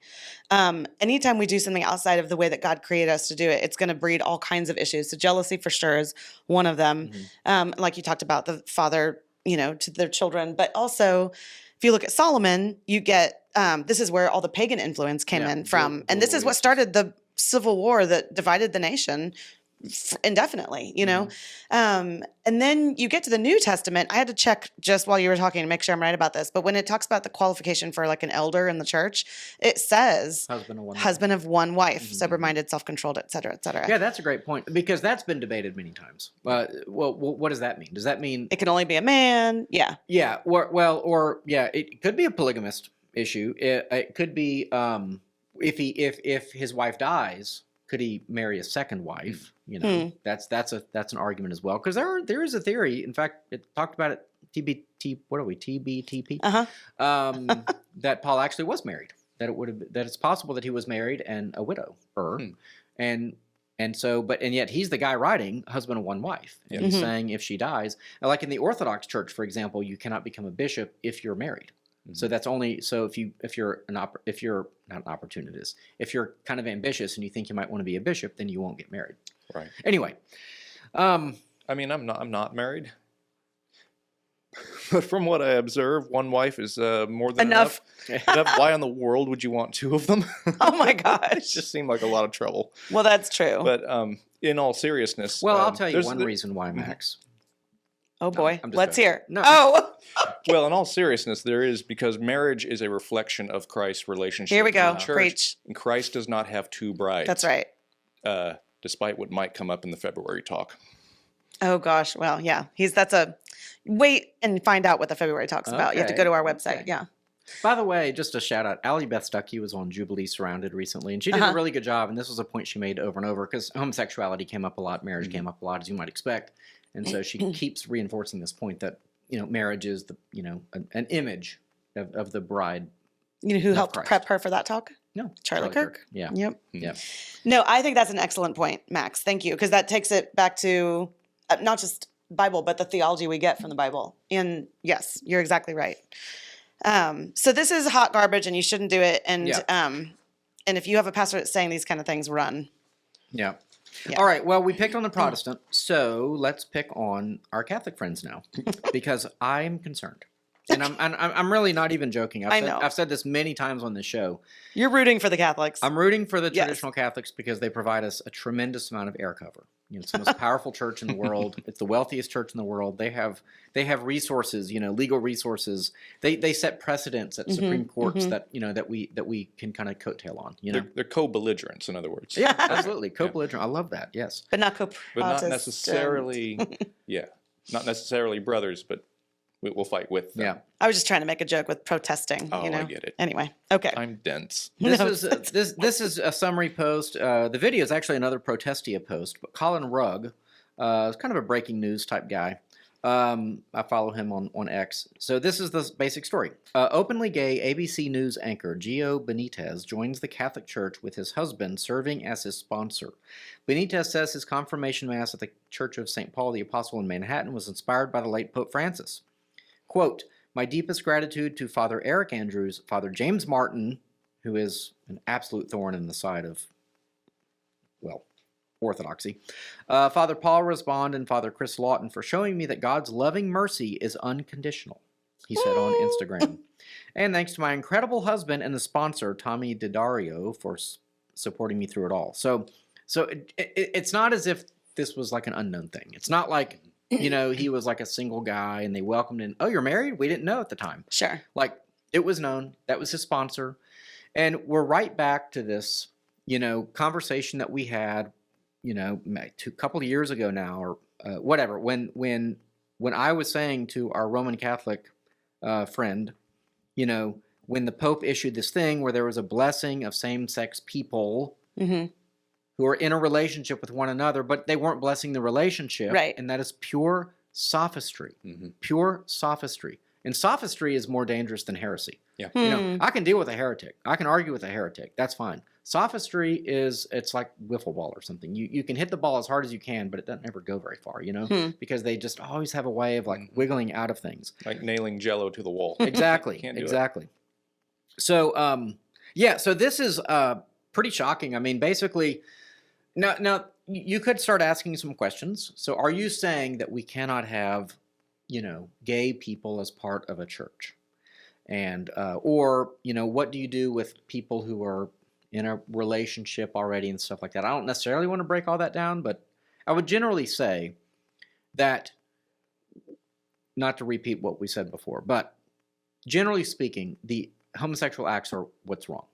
Speaker 2: Anytime we do something outside of the way that God created us to do it, it's going to breed all kinds of issues. So jealousy for sure is one of them. Like you talked about, the father, you know, to their children. But also, if you look at Solomon, you get, this is where all the pagan influence came in from. And this is what started the civil war that divided the nation indefinitely, you know? And then you get to the New Testament. I had to check just while you were talking to make sure I'm right about this. But when it talks about the qualification for like an elder in the church, it says husband of one wife, sober-minded, self-controlled, et cetera, et cetera.
Speaker 1: Yeah, that's a great point because that's been debated many times. Well, what does that mean? Does that mean
Speaker 2: it can only be a man? Yeah.
Speaker 1: Yeah. Or it could be a polygamist issue. It could be if his wife dies, could he marry a second wife? You know, that's an argument as well because there is a theory. In fact, it talked about it. TBTP. That Paul actually was married. That it's possible that he was married and a widow. And yet he's the guy writing husband of one wife. And he's saying if she dies, like in the Orthodox Church, for example, you cannot become a bishop if you're married. So that's only if you're not an opportunist, if you're kind of ambitious and you think you might want to be a bishop, then you won't get married.
Speaker 3: Right.
Speaker 1: Anyway,
Speaker 3: I mean, I'm not married, but from what I observe, one wife is more than enough. Why in the world would you want two of them?
Speaker 2: Oh my gosh,
Speaker 3: it just seemed like a lot of trouble.
Speaker 2: Well, that's true.
Speaker 3: But in all seriousness,
Speaker 1: I'll tell you one reason why, Max.
Speaker 2: Oh boy,
Speaker 1: I'm just
Speaker 2: let's
Speaker 1: joking.
Speaker 2: hear.
Speaker 1: No.
Speaker 2: Oh.
Speaker 3: Well, in all seriousness, there is because marriage is a reflection of Christ's relationship.
Speaker 2: Here we go.
Speaker 3: with the church,
Speaker 2: Preach.
Speaker 3: and Christ does not have two brides.
Speaker 2: That's right.
Speaker 3: Despite what might come up in the February talk.
Speaker 2: Oh gosh. Well, yeah. That's a wait and find out what the February talk's about. You have to go to our website.
Speaker 1: Okay.
Speaker 2: Yeah.
Speaker 1: By the way, just a shout out, Allie Beth Stuckey was on Jubilee Surrounded recently, and she did a really good job. And this was a point she made over and over because homosexuality came up a lot, marriage came up a lot, as you might expect. And so she keeps reinforcing this point that, you know, marriage is an image of the bride.
Speaker 2: You know who helped
Speaker 1: Christ.
Speaker 2: prep her for that talk?
Speaker 1: No,
Speaker 2: Charlie Kirk.
Speaker 1: Yeah.
Speaker 2: Yep.
Speaker 1: Yeah.
Speaker 2: No, I think that's an excellent point, Max. Thank you. Because that takes it back to not just Bible, but the theology we get from the Bible. And yes, you're exactly right. So this is hot garbage and you shouldn't do it. And if you have a pastor that's saying these kind of things, run.
Speaker 1: Yeah.
Speaker 2: Yeah.
Speaker 1: All right. Well, we picked on the Protestant, so let's pick on our Catholic friends now, because I'm concerned, and I'm really not even joking. I've said this many times on this show.
Speaker 2: You're rooting for the Catholics.
Speaker 1: I'm rooting for the traditional Catholics because they provide us a tremendous amount of air cover. You know, it's the most powerful church in the world. It's the wealthiest church in the world. They have resources, you know, legal resources. They set precedents at Supreme Courts that we can kind of coattail on. You know,
Speaker 3: they're co-belligerents, in other words.
Speaker 1: Yeah, absolutely, co-belligerent. I love that. Yes,
Speaker 2: but not
Speaker 3: But not necessarily. Not necessarily brothers, but we'll fight with them.
Speaker 1: Yeah.
Speaker 2: I was just trying to make a joke with protesting.
Speaker 3: Oh,
Speaker 2: you know?
Speaker 3: I get it.
Speaker 2: Anyway, okay.
Speaker 3: I'm dense.
Speaker 1: This is a summary post. The video is actually another Protestia post, but Colin Rugg is kind of a breaking news type guy. I follow him on X. So this is the basic story. Openly gay ABC News anchor Gio Benitez joins the Catholic Church with his husband serving as his sponsor. Benitez says his confirmation mass at the Church of St. Paul the Apostle in Manhattan was inspired by the late Pope Francis. Quote, "My deepest gratitude to Father Eric Andrews, Father James Martin, who is an absolute thorn in the side of, well, orthodoxy, Father Paul Rasbond, and Father Chris Lawton for showing me that God's loving mercy is unconditional," he said on Instagram. "And thanks to my incredible husband and the sponsor, Tommy Didario, for supporting me through it all." So it's not as if this was like an unknown thing. It's not like, he was like a single guy and they welcomed him. "Oh, you're married? We didn't know at the time."
Speaker 2: Sure.
Speaker 1: Like, it was known. That was his sponsor. And we're right back to this, conversation that we had, a couple of years ago now, or whatever, when I was saying to our Roman Catholic friend, when the Pope issued this thing where there was a blessing of same-sex people who are in a relationship with one another, but they weren't blessing the relationship,
Speaker 2: Right.
Speaker 1: and that is pure sophistry. Pure sophistry. And sophistry is more dangerous than heresy.
Speaker 3: Yeah.
Speaker 1: I can deal with a heretic. I can argue with a heretic. That's fine. Sophistry it's like wiffle ball or something. You can hit the ball as hard as you can, but it doesn't ever go very far, because they just always have a way of like wiggling out of things.
Speaker 3: Like nailing Jello to the wall.
Speaker 1: Exactly.
Speaker 3: Can't do
Speaker 1: exactly. So, so this is pretty shocking. I mean, basically, now you could start asking some questions. So are you saying that we cannot have, gay people as part of a church? And, or, what do you do with people who are in a relationship already and stuff like that? I don't necessarily want to break all that down, but I would generally say that, not to repeat what we said before, but generally speaking, the homosexual acts are what's wrong.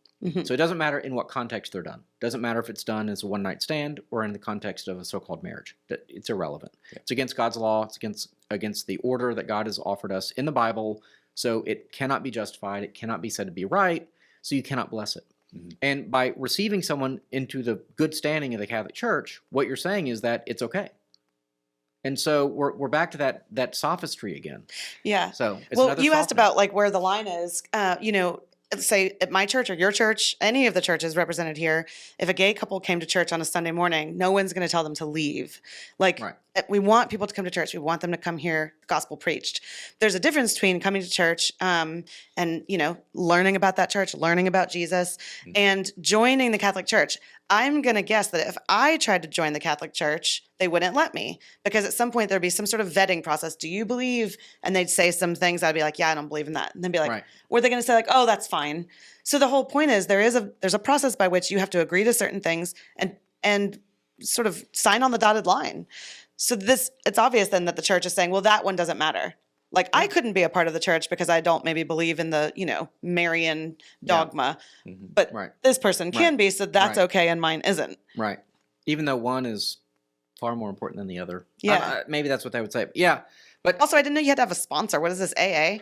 Speaker 1: So it doesn't matter in what context they're done. It doesn't matter if it's done as a one-night stand or in the context of a so-called marriage. It's irrelevant. Yeah. It's against God's law. It's against the order that God has offered us in the Bible. So it cannot be justified. It cannot be said to be right. So you cannot bless it. And by receiving someone into the good standing of the Catholic Church, what you're saying is that it's okay. And so we're back to that sophistry again.
Speaker 2: Yeah.
Speaker 1: So it's
Speaker 2: well,
Speaker 1: another
Speaker 2: you asked
Speaker 1: softening.
Speaker 2: about like where the line is. Say at my church or your church, any of the churches represented here, if a gay couple came to church on a Sunday morning, no one's going to tell them to leave. Like,
Speaker 1: Right.
Speaker 2: We want people to come to church. We want them to come hear the gospel preached. There's a difference between coming to church and, learning about that church, learning about Jesus, and joining the Catholic Church. I'm going to guess that if I tried to join the Catholic Church, they wouldn't let me, because at some point there'd be some sort of vetting process. Do you believe? And they'd say some things. I'd be like, yeah, I don't believe in that. And then be like,
Speaker 1: Right.
Speaker 2: were they going to say like, oh, that's fine? So the whole point is there's a process by which you have to agree to certain things and sort of sign on the dotted line. So it's obvious then that the church is saying, well, that one doesn't matter. Like, I couldn't be a part of the church because I don't maybe believe in the, Marian dogma, but
Speaker 1: Right.
Speaker 2: this person can be, so that's
Speaker 1: Right.
Speaker 2: okay and mine isn't.
Speaker 1: Right. Even though one is far more important than the other.
Speaker 2: Yeah.
Speaker 1: Maybe that's what they would say. Yeah. But
Speaker 2: Also, I didn't know you had to have a sponsor. What is this, AA?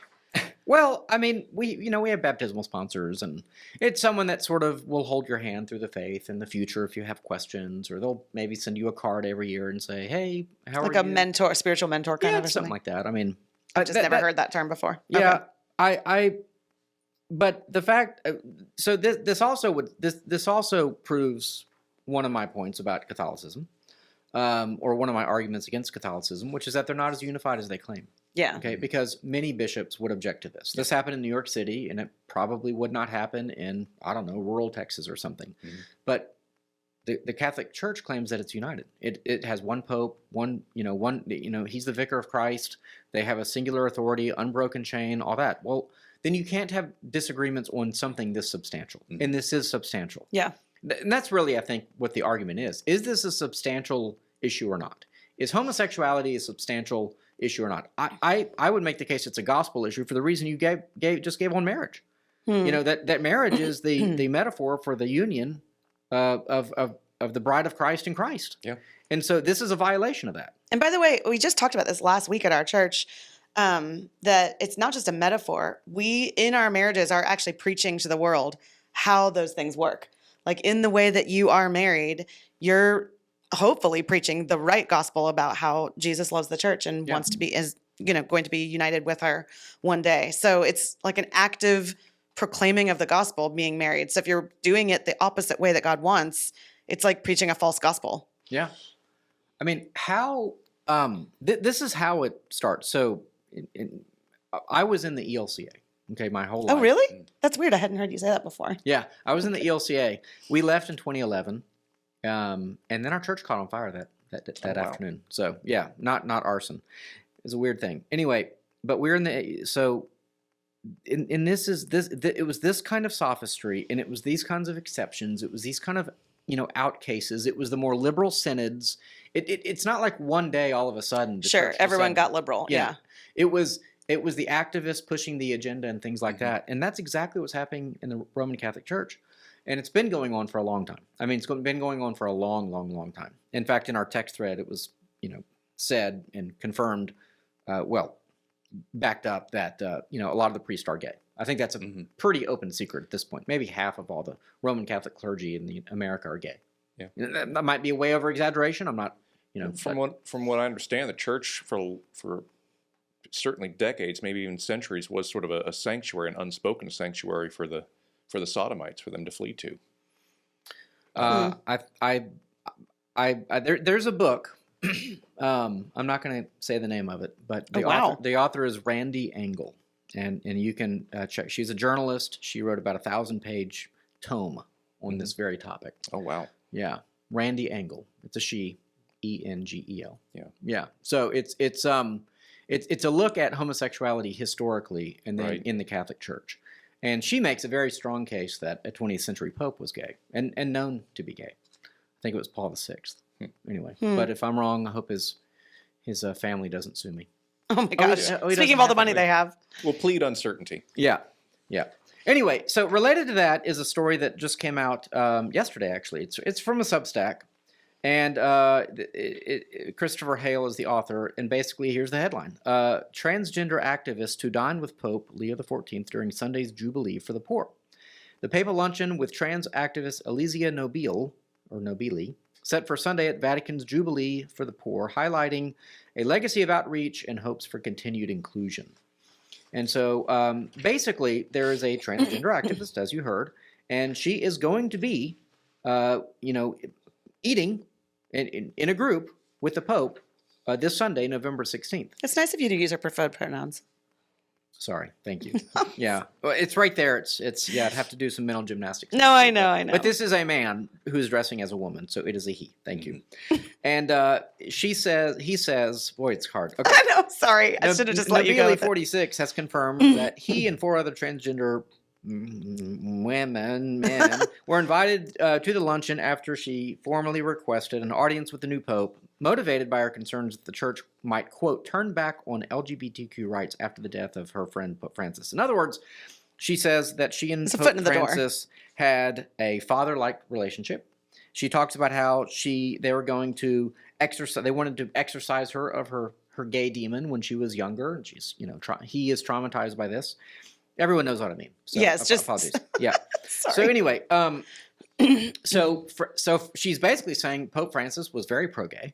Speaker 1: well, I mean, we have baptismal sponsors, and it's someone that sort of will hold your hand through the faith in the future if you have questions, or they'll maybe send you a card every year and say, "Hey, how
Speaker 2: Like
Speaker 1: are
Speaker 2: a
Speaker 1: you?"
Speaker 2: mentor, spiritual mentor kind
Speaker 1: Yeah,
Speaker 2: of or
Speaker 1: something like that. I mean,
Speaker 2: I just never heard that term before.
Speaker 1: Yeah,
Speaker 2: Okay.
Speaker 1: but the fact, so this also proves one of my points about Catholicism, or one of my arguments against Catholicism, which is that they're not as unified as they claim.
Speaker 2: Yeah.
Speaker 1: Okay, because many bishops would object to this. This happened in New York City, and it probably would not happen in, I don't know, rural Texas or something. But the Catholic Church claims that it's united. It has one pope, he's the vicar of Christ. They have a singular authority, unbroken chain, all that. Well, then you can't have disagreements on something this substantial, and this is substantial.
Speaker 2: Yeah.
Speaker 1: And that's really, I think, what the argument is. Is this a substantial issue or not? Is homosexuality a substantial issue or not? I would make the case it's a gospel issue for the reason you just gave on marriage. That marriage is the metaphor for the union of the bride of Christ in Christ.
Speaker 3: Yeah.
Speaker 1: And so this is a violation of that.
Speaker 2: And by the way, we just talked about this last week at our church, that it's not just a metaphor. We, in our marriages, are actually preaching to the world how those things work. Like, in the way that you are married, you're hopefully preaching the right gospel about how Jesus loves the church and
Speaker 1: Yeah.
Speaker 2: wants to be, is, going to be united with her one day. So it's like an active proclaiming of the gospel, being married. So if you're doing it the opposite way that God wants, it's like preaching a false gospel.
Speaker 1: Yeah. I mean, how this is how it starts. So I was in the ELCA, okay, my whole life.
Speaker 2: Oh, really? That's weird. I hadn't heard you say that before.
Speaker 1: Yeah, I was in the ELCA. We left in 2011, and then our church caught on fire that
Speaker 3: Oh, wow.
Speaker 1: afternoon. So yeah, not arson. It's a weird thing. Anyway, but we're in the in this is this it was this kind of sophistry, and it was these kinds of exceptions. It was these kind of out cases. It was the more liberal synods. It's not like one day all of a sudden. The
Speaker 2: Sure.
Speaker 1: church
Speaker 2: Everyone
Speaker 1: decided-
Speaker 2: got liberal. Yeah.
Speaker 1: It was the activists pushing the agenda and things like that. And that's exactly what's happening in the Roman Catholic Church. And it's been going on for a long time. I mean, it's been going on for a long, long, long time. In fact, in our text thread, it was, said and confirmed, backed up that, a lot of the priests are gay. I think that's a pretty open secret at this point. Maybe half of all the Roman Catholic clergy in America are gay.
Speaker 3: Yeah.
Speaker 1: That might be a way over exaggeration. I'm not,
Speaker 3: From what I understand, the church for certainly decades, maybe even centuries, was sort of a sanctuary, an unspoken sanctuary for the sodomites, for them to flee to.
Speaker 1: There's a book. I'm not going to say the name of it, but the author is Randy Engel, and you can check. She's a journalist. She wrote about 1,000-page tome on this very topic.
Speaker 3: Oh wow!
Speaker 1: Yeah, Randy Engel. It's a she, Engel.
Speaker 3: Yeah,
Speaker 1: yeah. So it's a look at homosexuality historically, and then in the Catholic Church. And she makes a very strong case that a 20th century pope was gay and known to be gay. I think it was Paul VI. Anyway, but if I'm wrong, I hope his family doesn't sue me.
Speaker 2: Oh my gosh.
Speaker 1: he
Speaker 2: Speaking
Speaker 1: doesn't
Speaker 2: of all the
Speaker 1: have
Speaker 2: money
Speaker 1: to.
Speaker 2: they have.
Speaker 3: we'll plead uncertainty.
Speaker 1: Yeah. Anyway, so related to that is a story that just came out yesterday. Actually, it's from a Substack, and Christopher Hale is the author. And basically, here's the headline: transgender activists who dine with Pope Leo XIV during Sunday's Jubilee for the poor. The papal luncheon with trans activist Elysia Nobili, set for Sunday at Vatican's Jubilee for the Poor, highlighting a legacy of outreach and hopes for continued inclusion. And so basically, there is a transgender activist, as you heard, and she is going to be, eating in a group with the Pope this Sunday, November 16th.
Speaker 2: It's nice of you to use her preferred pronouns.
Speaker 1: Sorry, thank you. Yeah, well, it's right there. It's I'd have to do some mental gymnastics.
Speaker 2: No, I know.
Speaker 1: But this is a man who's dressing as a woman, so it is a he. Thank you. And he says, boy, it's hard. Okay.
Speaker 2: I know. Sorry, I should have just let you go.
Speaker 1: Nobili
Speaker 2: With it.
Speaker 1: 46 has confirmed that he and 4 other transgender men were invited to the luncheon after she formally requested an audience with the new pope, motivated by her concerns that the church might, quote, turn back on LGBTQ rights after the death of her friend Pope Francis. In other words, she says that she and Pope Francis had a father-like relationship. She talks about how they were going to exercise. They wanted to exorcise her of her gay demon when she was younger, and she's he is traumatized by this. Everyone knows what I mean. So,
Speaker 2: yes, just
Speaker 1: apologies. Yeah.
Speaker 2: Sorry.
Speaker 1: So anyway, so she's basically saying Pope Francis was very pro-gay,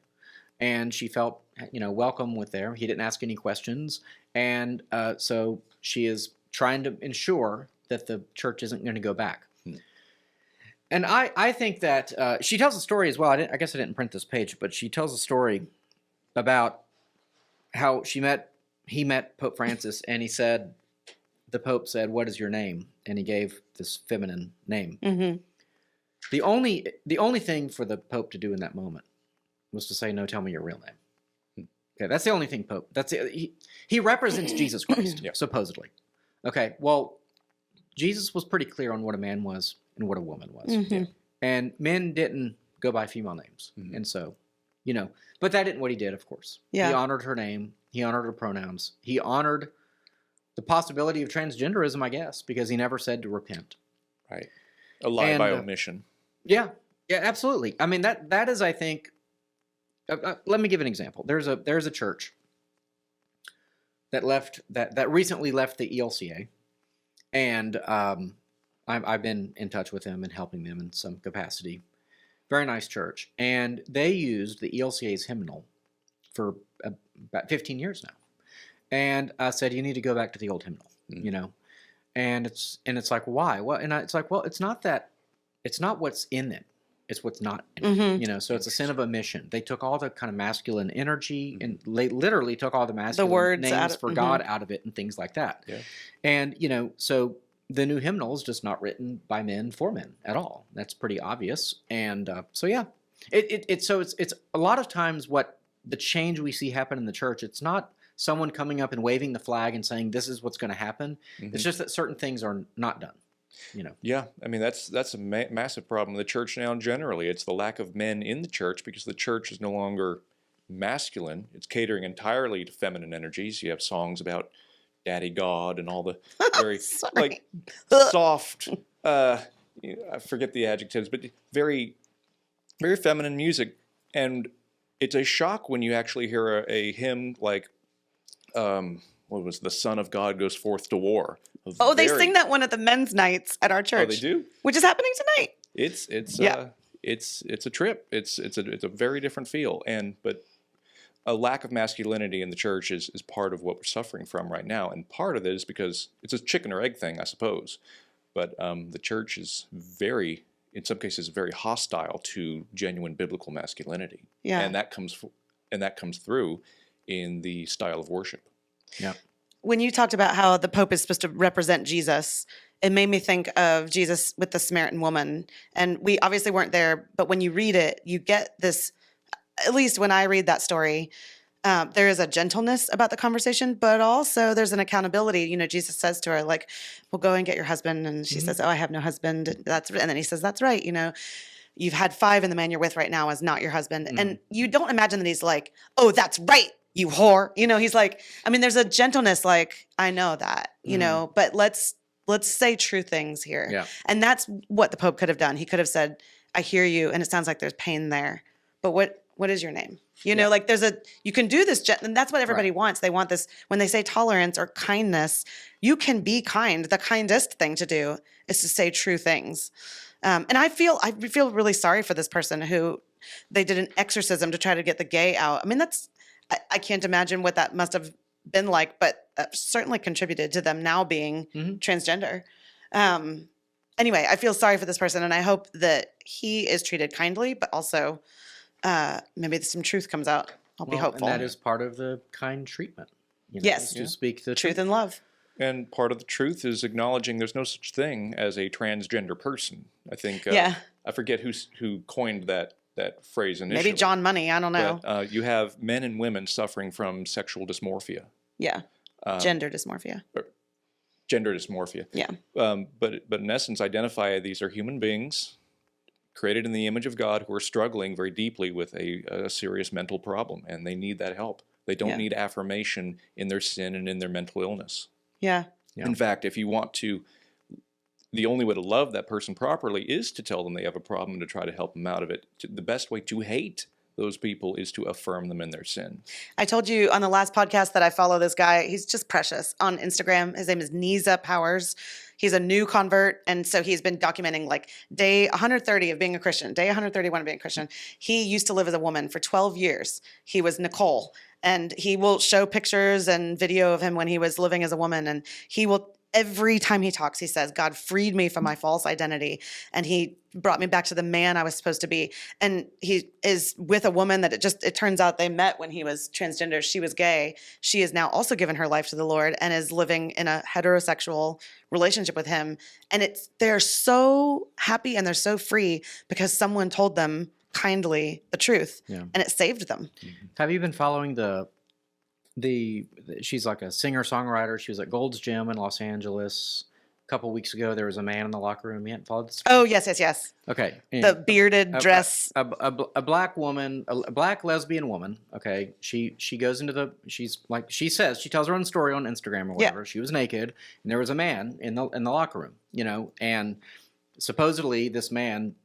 Speaker 1: and she felt welcome with there. He didn't ask any questions, and so she is trying to ensure that the church isn't going to go back. And I think that she tells a story as well. I guess I didn't print this page, but she tells a story about how he met Pope Francis, and the Pope said, "What is your name?" And he gave this feminine name.
Speaker 2: Mm-hmm.
Speaker 1: The only thing for the Pope to do in that moment was to say, "No, tell me your real name." Okay, that's the only thing Pope. That's it. He represents Jesus Christ, supposedly. Okay, well, Jesus was pretty clear on what a man was and what a woman was, and men didn't go by female names, and so, but that isn't what he did. Of course, he honored her name, he honored her pronouns, he honored the possibility of transgenderism, I guess, because he never said to repent.
Speaker 3: Right, a lie by omission.
Speaker 1: Yeah, absolutely. I mean that is, I think. Let me give an example. There's a church that recently left the ELCA, and I've been in touch with them and helping them in some capacity. very nice church, and they used the ELCA's hymnal for about 15 years now. And I said, you need to go back to the old hymnal, you know. And it's like, why? Well, and it's like, well, it's not what's in them. It's what's not in it, you know. So it's a sin of omission. They took all the kind of masculine energy and literally took all the masculine
Speaker 2: words
Speaker 1: names for God out of it and things like that. Yeah. And, you know, so the new hymnal is just not written by men for men at all. That's pretty obvious. And so, yeah, it's a lot of times what the change we see happen in the church, it's not someone coming up and waving the flag and saying, this is what's going to happen. It's just that certain things are not done. You know. Yeah,
Speaker 3: I mean that's a massive problem in the church now. Generally, it's the lack of men in the church because the church is no longer masculine. It's catering entirely to feminine energies. You have songs about Daddy God and all the very like soft. I forget the adjectives, but very, very feminine music, and it's a shock when you actually hear a hymn like. What was the Son of God goes forth to war?
Speaker 2: They sing that one at the men's nights at our church.
Speaker 3: Oh, they do,
Speaker 2: which is happening tonight.
Speaker 3: It's a trip. It's a very different feel, but a lack of masculinity in the church is part of what we're suffering from right now, and part of it is because it's a chicken or egg thing, I suppose. But the church is in some cases, very hostile to genuine biblical masculinity, and that comes through in the style of worship.
Speaker 1: Yeah.
Speaker 2: When you talked about how the Pope is supposed to represent Jesus, it made me think of Jesus with the Samaritan woman. And we obviously weren't there, but when you read it, you get this, at least when I read that story, there is a gentleness about the conversation, but also there's an accountability. You know, Jesus says to her, like, well, go and get your husband. And she says, oh, I have no husband. And then he says, that's right. You know, you've had 5 and the man you're with right now is not your husband. And you don't imagine that he's like, oh, that's right, you whore. You know, he's like, I mean, there's a gentleness, like, I know that, you know, but let's say true things here. Yeah. And that's what the Pope could have done. He could have said, I hear you, and it sounds like there's pain there, but what is your name? You know, like you can do this, and that's what everybody wants. They want this, when they say tolerance or kindness, you can be kind. The kindest thing to do is to say true things. And I feel really sorry for this person who they did an exorcism to try to get the gay out. I mean, I can't imagine what that must have been like, but certainly contributed to them now being transgender. Anyway, I feel sorry for this person, and I hope that he is treated kindly, but also maybe some truth comes out. I'll be hopeful.
Speaker 1: And that is part of the kind treatment. You know,
Speaker 2: yes.
Speaker 1: To speak the
Speaker 2: truth and love.
Speaker 3: And part of the truth is acknowledging there's no such thing as a transgender person. I think I forget who coined that phrase initially.
Speaker 2: Maybe John Money, I don't know.
Speaker 3: But you have men and women suffering from sexual dysmorphia.
Speaker 2: Yeah. Gender dysmorphia.
Speaker 3: Gender dysmorphia.
Speaker 2: Yeah.
Speaker 3: But in essence, identify these are human beings created in the image of God who are struggling very deeply with a serious mental problem, and they need that help. They don't need affirmation in their sin and in their mental illness.
Speaker 2: Yeah.
Speaker 3: In fact, if you want to, the only way to love that person properly is to tell them they have a problem and to try to help them out of it. The best way to hate those people is to affirm them in their sin.
Speaker 2: I told you on the last podcast that I follow this guy. He's just precious on Instagram. His name is Niza Powers. He's a new convert, and so he's been documenting like day 130 of being a Christian, day 131 of being a Christian. He used to live as a woman for 12 years. He was Nicole, and he will show pictures and video of him when he was living as a woman, and he will, every time he talks, he says, God freed me from my false identity, and he brought me back to the man I was supposed to be. And he is with a woman that it turns out they met when he was transgender. She was gay. She has now also given her life to the Lord and is living in a heterosexual relationship with him. And they're so happy and they're so free because someone told them kindly the truth, and it saved them.
Speaker 1: Have you been following she's like a singer-songwriter. She was at Gold's Gym in Los Angeles. A couple weeks ago, there was a man in the locker room. You hadn't followed this?
Speaker 2: Oh, yes.
Speaker 1: Okay.
Speaker 2: The bearded dress.
Speaker 1: A black woman, a black lesbian woman, okay? She goes into she's like, she says, she tells her own story on Instagram or whatever. Yeah. She was naked, and there was a man in the locker room, you know, and supposedly this man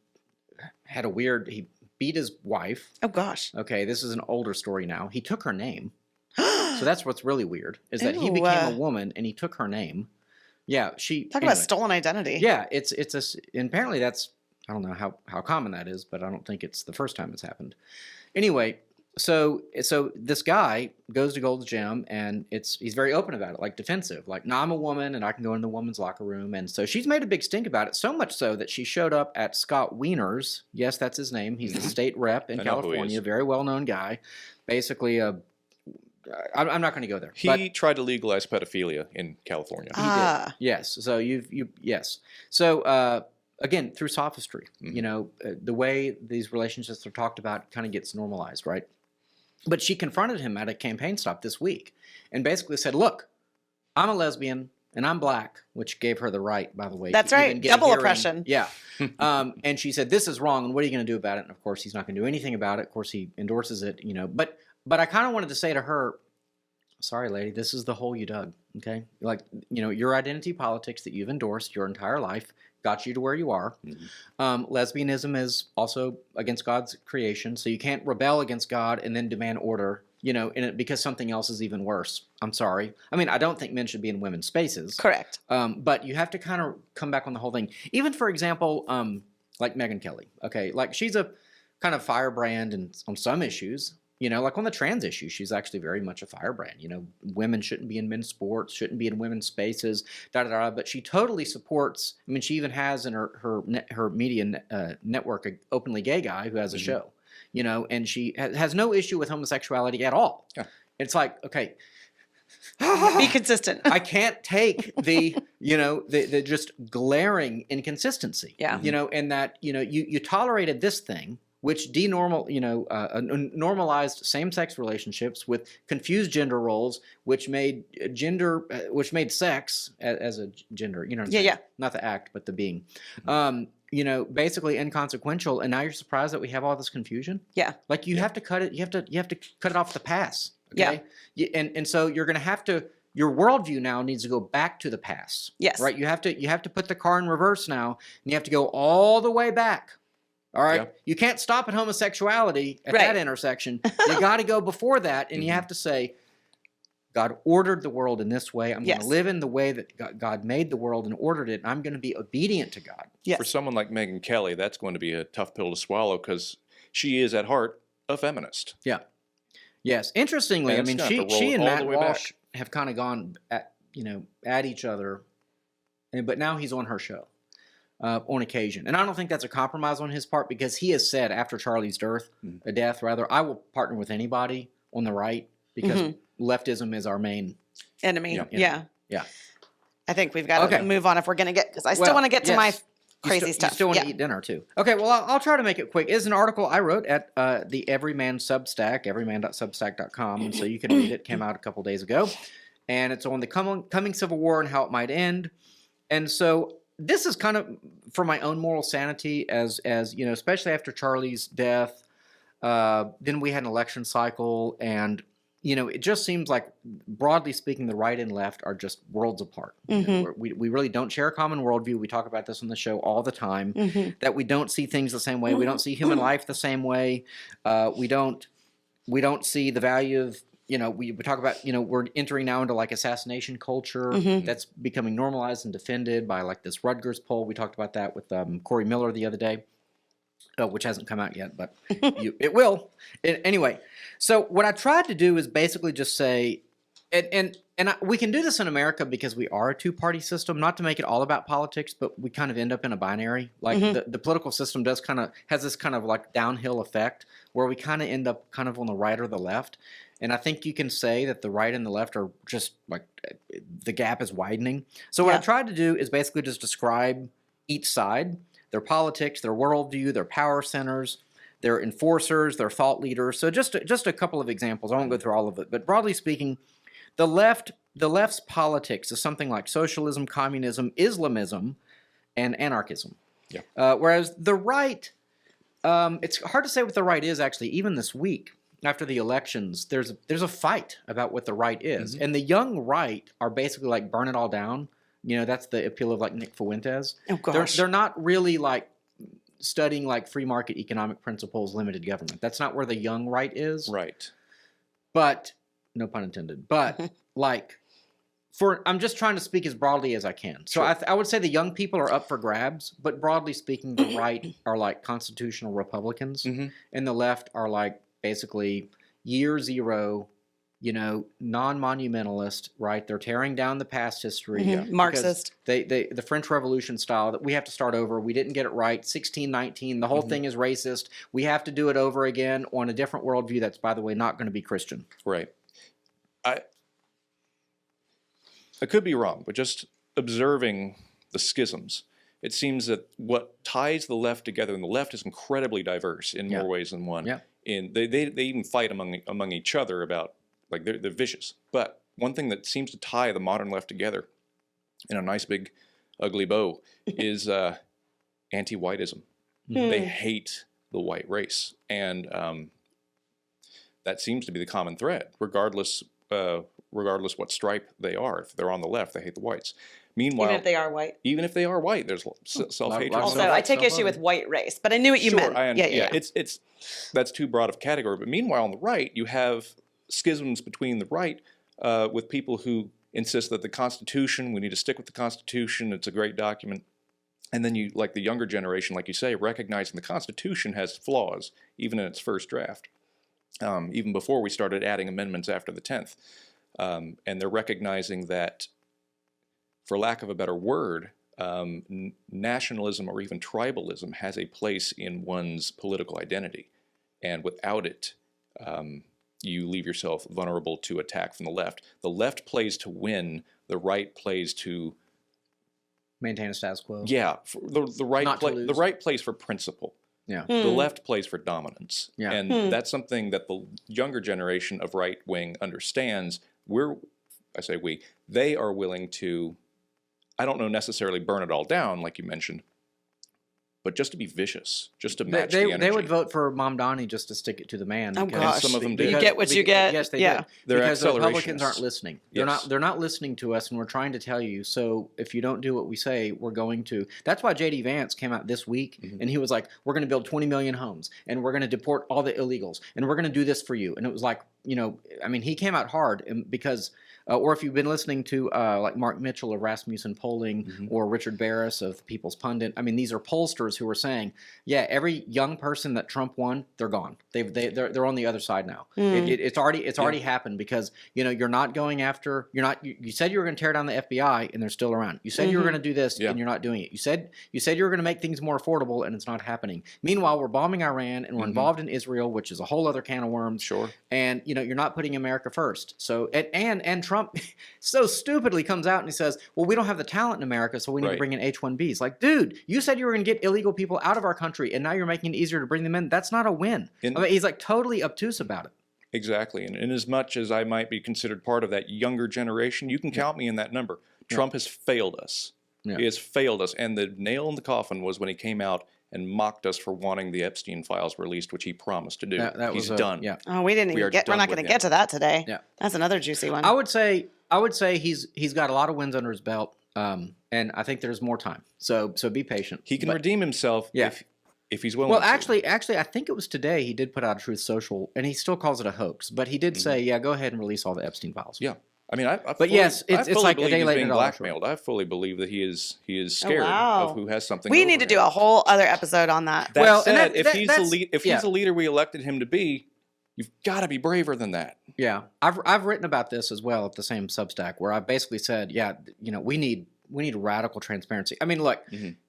Speaker 1: had he beat his wife.
Speaker 2: Oh, gosh.
Speaker 1: Okay, this is an older story now. He took her name. So that's what's really weird, is that he became a woman and he took her name. Yeah,
Speaker 2: Talk about stolen identity.
Speaker 1: Yeah, and apparently that's I don't know how common that is, but I don't think it's the first time it's happened. Anyway, so this guy goes to Gold's Gym, and he's very open about it, like defensive, like, no, I'm a woman and I can go in the woman's locker room. And so she's made a big stink about it, so much so that she showed up at Scott Wiener's. Yes, that's his name. He's the state rep in California, very well-known guy. Basically, I'm not going to go there.
Speaker 3: He tried to legalize pedophilia in California.
Speaker 1: He did. Yes. So yes. So again, through sophistry, the way these relationships are talked about kind of gets normalized, right? But she confronted him at a campaign stop this week and basically said, look, I'm a lesbian and I'm black, which gave her the right, by the way.
Speaker 2: That's right. Double oppression.
Speaker 1: Yeah. And she said, this is wrong, and what are you going to do about it? And of course, he's not going to do anything about it. Of course, he endorses it, But I kind of wanted to say to her, sorry, lady, this is the hole you dug, okay? Like, your identity politics that you've endorsed your entire life got you to where you are. Lesbianism is also against God's creation, so you can't rebel against God and then demand order, because something else is even worse. I'm sorry. I mean, I don't think men should be in women's spaces.
Speaker 2: Correct.
Speaker 1: But you have to kind of come back on the whole thing. Even, for example, like Megyn Kelly, okay? Like, she's a kind of firebrand on some issues. Like on the trans issue, she's actually very much a firebrand. Women shouldn't be in men's sports, shouldn't be in women's spaces, But she totally supports. I mean, she even has in her media network an openly gay guy who has a show. And she has no issue with homosexuality at all. Yeah. It's like, okay,
Speaker 2: be consistent.
Speaker 1: I can't take the just glaring inconsistency.
Speaker 2: Yeah.
Speaker 1: And that you tolerated this thing, which normalized same-sex relationships with confused gender roles, which made sex as a gender, not the act, but the being, basically inconsequential. And now you're surprised that we have all this confusion.
Speaker 2: Yeah,
Speaker 1: like you have to cut it. You have to cut it off the pass. Okay? Yeah, and so you're going to have to. Your worldview now needs to go back to the past.
Speaker 2: Yes,
Speaker 1: right. You have to put the car in reverse now, and you have to go all the way back. All right. Yeah. You can't stop at homosexuality at that intersection. You got to go before that, and you have to say, God ordered the world in this way. I'm going to live in the way that God made the world and ordered it, and I'm going to be obedient to God.
Speaker 2: Yes.
Speaker 3: For someone like Megyn Kelly, that's going to be a tough pill to swallow because she is at heart a feminist.
Speaker 1: Yeah. Yes. Interestingly, I mean, she and Matt Walsh have kind of gone at each other, but now he's on her show. On occasion. And I don't think that's a compromise on his part, because he has said after Charlie's death, I will partner with anybody on the right, because leftism is our main
Speaker 2: enemy.
Speaker 1: Yeah.
Speaker 2: I think we've got to move on if we're going to get, because I still want to get to my crazy stuff.
Speaker 1: You still want to eat dinner too. Okay, well, I'll try to make it quick. It's an article I wrote at the Everyman Substack, everyman.substack.com, and so you can read it. It came out a couple days ago. And it's on the coming Civil War and how it might end. And so this is kind of for my own moral sanity, as especially after Charlie's death. Then we had an election cycle, and it just seems like, broadly speaking, the right and left are just worlds apart. We really don't share a common worldview. We talk about this on the show all the time. That we don't see things the same way. We don't see human life the same way. We don't see the value of. We talk about, we're entering now into like assassination culture that's becoming normalized and defended by like this Rutgers poll. We talked about that with Corey Miller the other day, which hasn't come out yet, but it will. Anyway, so what I tried to do is basically just say, we can do this in America because we are a two-party system, not to make it all about politics, but we kind of end up in a binary. Like the political system has this kind of like downhill effect where we kind of end up kind of on the right or the left. And I think you can say that the right and the left are just like the gap is widening. So what I tried to do is basically just describe each side, their politics, their worldview, their power centers, their enforcers, their thought leaders. So just a couple of examples. I won't go through all of it, but broadly speaking, the left's politics is something like socialism, communism, Islamism, and anarchism. Yeah. Whereas the right, it's hard to say what the right is actually. Even this week, after the elections, there's a fight about what the right is, and the young right are basically like burn it all down. That's the appeal of like Nick Fuentes.
Speaker 2: Oh gosh,
Speaker 1: they're not really like studying like free market economic principles, limited government. That's not where the young right is.
Speaker 3: Right.
Speaker 1: But no pun intended. But like I'm just trying to speak as broadly as I can. So
Speaker 3: Sure.
Speaker 1: I would say the young people are up for grabs, but broadly speaking, the right are like constitutional Republicans,
Speaker 3: Mhm.
Speaker 1: and the left are like basically year zero, non-monumentalist, right? They're tearing down the past history.
Speaker 2: Mhm. Marxist.
Speaker 1: The French Revolution style that we have to start over. We didn't get it right. 1619. The whole thing is racist. We have to do it over again on a different worldview. That's, by the way, not going to be Christian.
Speaker 3: Right. I could be wrong, but just observing the schisms, it seems that what ties the left together, and the left is incredibly diverse in more ways than one.
Speaker 1: Yeah.
Speaker 3: They even fight among each other about, like, they're vicious. But one thing that seems to tie the modern left together in a nice big ugly bow is anti-whiteism. They hate the white race, and that seems to be the common thread, regardless what stripe they are. If they're on the left, they hate the whites. Meanwhile,
Speaker 2: Even if they are white.
Speaker 3: There's self-hatred.
Speaker 1: Lot of
Speaker 2: Also,
Speaker 1: self-
Speaker 2: I take issue
Speaker 1: self-harm.
Speaker 2: with white race, but I knew what you meant.
Speaker 3: Yeah. It's that's too broad of category. But meanwhile, on the right, you have schisms between the right with people who insist that the Constitution, we need to stick with the Constitution. It's a great document. And then you, like the younger generation, like you say, recognizing the Constitution has flaws, even in its first draft, even before we started adding amendments after the 10th. And they're recognizing that, for lack of a better word, nationalism or even tribalism has a place in one's political identity. And without it, you leave yourself vulnerable to attack from the left. The left plays to win, the right plays to
Speaker 1: Maintain a status quo.
Speaker 3: yeah, the right
Speaker 1: Not to
Speaker 3: the
Speaker 1: lose.
Speaker 3: right plays for principle.
Speaker 1: Yeah.
Speaker 3: The left plays for dominance.
Speaker 1: Yeah.
Speaker 3: And that's something that the younger generation of right wing understands. They are willing to, I don't know necessarily burn it all down like you mentioned, but just to be vicious, just to match the energy.
Speaker 1: They would vote for Mom Donnie just to stick it to the man.
Speaker 2: Oh,
Speaker 1: because-
Speaker 2: gosh.
Speaker 3: Some of them did.
Speaker 2: You get what you get.
Speaker 1: Yes, they
Speaker 2: Yeah.
Speaker 1: did.
Speaker 3: They're
Speaker 1: Because the Republicans
Speaker 3: accelerationists.
Speaker 1: aren't listening.
Speaker 3: Yes.
Speaker 1: They're not listening to us, and we're trying to tell you. So if you don't do what we say, we're going to. That's why J.D. Vance came out this week, and he was like, "We're going to build 20 million homes, and we're going to deport all the illegals, and we're going to do this for you." And it was like, he came out hard, and because. Or if you've been listening to like Mark Mitchell of Rasmussen Polling or Richard Barris of People's Pundit, these are pollsters who are saying, yeah, every young person that Trump won, they're gone. They're on the other side now. It's already happened because you're not going after you said you were going to tear down the FBI and they're still around. You said you were going to do this and you're not doing it. You said you were going to make things more affordable and it's not happening. Meanwhile, we're bombing Iran and we're involved in Israel, which is a whole other can of worms.
Speaker 3: Sure.
Speaker 1: And you're not putting America first. So and Trump so stupidly comes out and he says, well, we don't have the talent in America, so we need to bring in H-1Bs. Like, dude, you said you were going to get illegal people out of our country, and now you're making it easier to bring them in. That's not a win. He's like totally obtuse about it.
Speaker 3: Exactly. And in as much as I might be considered part of that younger generation, you can count me in that number. Trump has failed us.
Speaker 1: Yeah.
Speaker 3: He has failed us. And the nail in the coffin was when he came out and mocked us for wanting the Epstein files released, which he promised to do. He's done.
Speaker 1: Yeah.
Speaker 2: Oh, we didn't
Speaker 3: We
Speaker 2: even
Speaker 3: are
Speaker 2: get. We're
Speaker 3: done
Speaker 2: not
Speaker 3: with
Speaker 2: going to
Speaker 3: him.
Speaker 2: get to that today.
Speaker 1: Yeah.
Speaker 2: That's another juicy one.
Speaker 1: I would say he's got a lot of wins under his belt, and I think there's more time. So be patient.
Speaker 3: He can redeem himself if he's willing
Speaker 1: Well,
Speaker 3: to.
Speaker 1: actually, I think it was today he did put out a Truth Social, and he still calls it a hoax. But he did say, yeah, go ahead and release all the Epstein files.
Speaker 3: Yeah. I mean,
Speaker 1: yes, it's
Speaker 3: fully
Speaker 1: like a
Speaker 3: believe
Speaker 1: day
Speaker 3: he's
Speaker 1: later
Speaker 3: being
Speaker 1: than
Speaker 3: blackmailed. I fully believe that he is scared
Speaker 2: wow.
Speaker 3: of who has something.
Speaker 2: we
Speaker 3: over
Speaker 2: need to
Speaker 3: him.
Speaker 2: do a whole other episode on that.
Speaker 3: That
Speaker 1: Well,
Speaker 3: said,
Speaker 1: and
Speaker 3: if he's
Speaker 1: that's
Speaker 3: the leader we elected him to be, you've got to be braver than that.
Speaker 1: Yeah, I've written about this as well at the same Substack where I've basically said, we need radical transparency. I mean, look,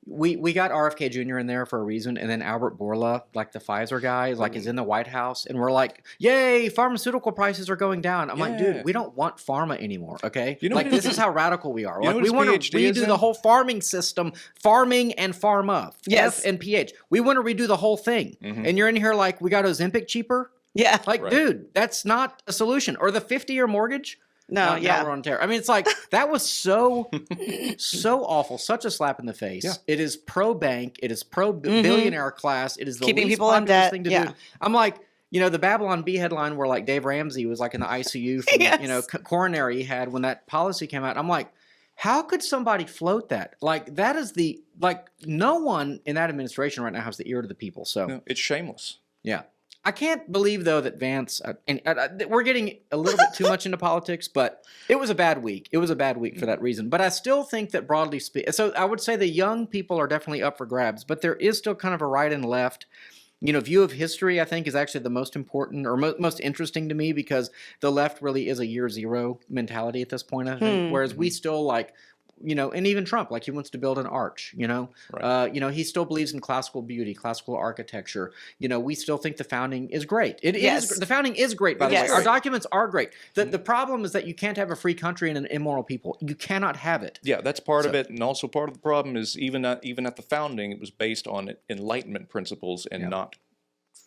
Speaker 1: we got RFK Jr. in there for a reason, and then Albert Bourla, like the Pfizer guy, is in the White House, and we're like, yay, pharmaceutical prices are going down. I'm like, dude, we don't want pharma anymore, okay? This is how radical we are. We want to redo the whole farming system, farming and pharma,
Speaker 2: Yes.
Speaker 1: F and PH. We want to redo the whole thing, and you're in here like, we got Ozempic cheaper?
Speaker 2: Yeah.
Speaker 1: Dude, that's not a solution. Or the 50-year mortgage?
Speaker 2: No,
Speaker 1: Now we're on terror. I mean, it's like that was so awful, such a slap in the face.
Speaker 3: Yeah.
Speaker 1: It is pro bank, it is pro billionaire class, it is the
Speaker 2: Keeping
Speaker 1: least
Speaker 2: people in
Speaker 1: populous
Speaker 2: debt,
Speaker 1: thing to
Speaker 2: yeah.
Speaker 1: do. I'm like, the Babylon Bee headline where like Dave Ramsey was like in the ICU from
Speaker 2: Yes.
Speaker 1: coronary he had when that policy came out. I'm like, how could somebody float that? Like that is no one in that administration right now has the ear to the people. So
Speaker 3: No, it's shameless.
Speaker 1: yeah. I can't believe though that Vance we're getting a little bit too much into politics, but it was a bad week. It was a bad week for that reason. But I still think that broadly speaking, so I would say the young people are definitely up for grabs, but there is still kind of a right and left. View of history, I think, is actually the most important or most interesting to me because the left really is a year zero mentality at this point, I think. Whereas we still like, and even Trump, like he wants to build an arch,
Speaker 3: Right.
Speaker 1: he still believes in classical beauty, classical architecture. We still think the founding is great. It
Speaker 2: Yes.
Speaker 1: is the founding is great, by the
Speaker 2: Yes.
Speaker 1: way. Our documents are great. The problem is that you can't have a free country and an immoral people. You cannot have it.
Speaker 3: Yeah, that's part of it, and also part of the problem is even at the founding, it was based on Enlightenment principles and not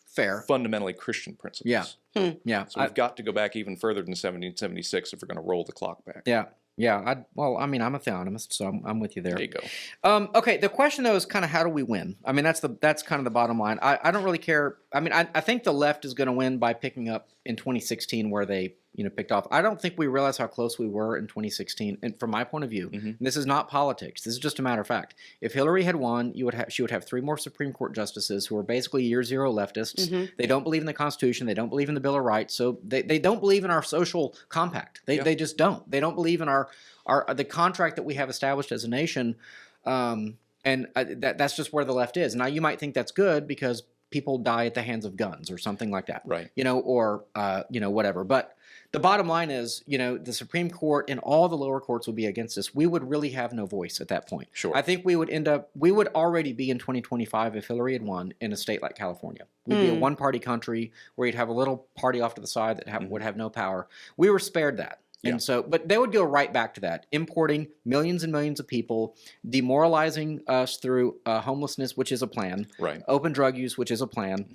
Speaker 1: Fair.
Speaker 3: fundamentally Christian principles.
Speaker 1: Yeah. Yeah.
Speaker 3: So we've got to go back even further than 1776 if we're going to roll the clock back.
Speaker 1: Yeah. Yeah. I'm a theonomist, so I'm with you there.
Speaker 3: There you go.
Speaker 1: Okay. The question though is kind of how do we win? I mean, that's kind of the bottom line. I don't really care. I mean, I think the left is going to win by picking up in 2016 where they picked off. I don't think we realize how close we were in 2016. And from my point of view, and this is not politics. This is just a matter of fact. If Hillary had won, she would have 3 more Supreme Court justices who are basically year zero leftists. They don't believe in the Constitution. They don't believe in the Bill of Rights. So they don't believe in our social compact. They just don't. They don't believe in the contract that we have established as a nation. That's just where the left is. Now you might think that's good because people die at the hands of guns or something like that.
Speaker 3: Right.
Speaker 1: Or whatever. But the bottom line is, the Supreme Court and all the lower courts would be against us. We would really have no voice at that point.
Speaker 3: Sure.
Speaker 1: I think we would already be in 2025 if Hillary had won in a state like California. We'd be a one-party country where you'd have a little party off to the side that would have no power. We were spared that.
Speaker 3: Yeah.
Speaker 1: And so, but they would go right back to that, importing millions and millions of people, demoralizing us through homelessness, which is a plan,
Speaker 3: Right.
Speaker 1: open drug use, which is a plan,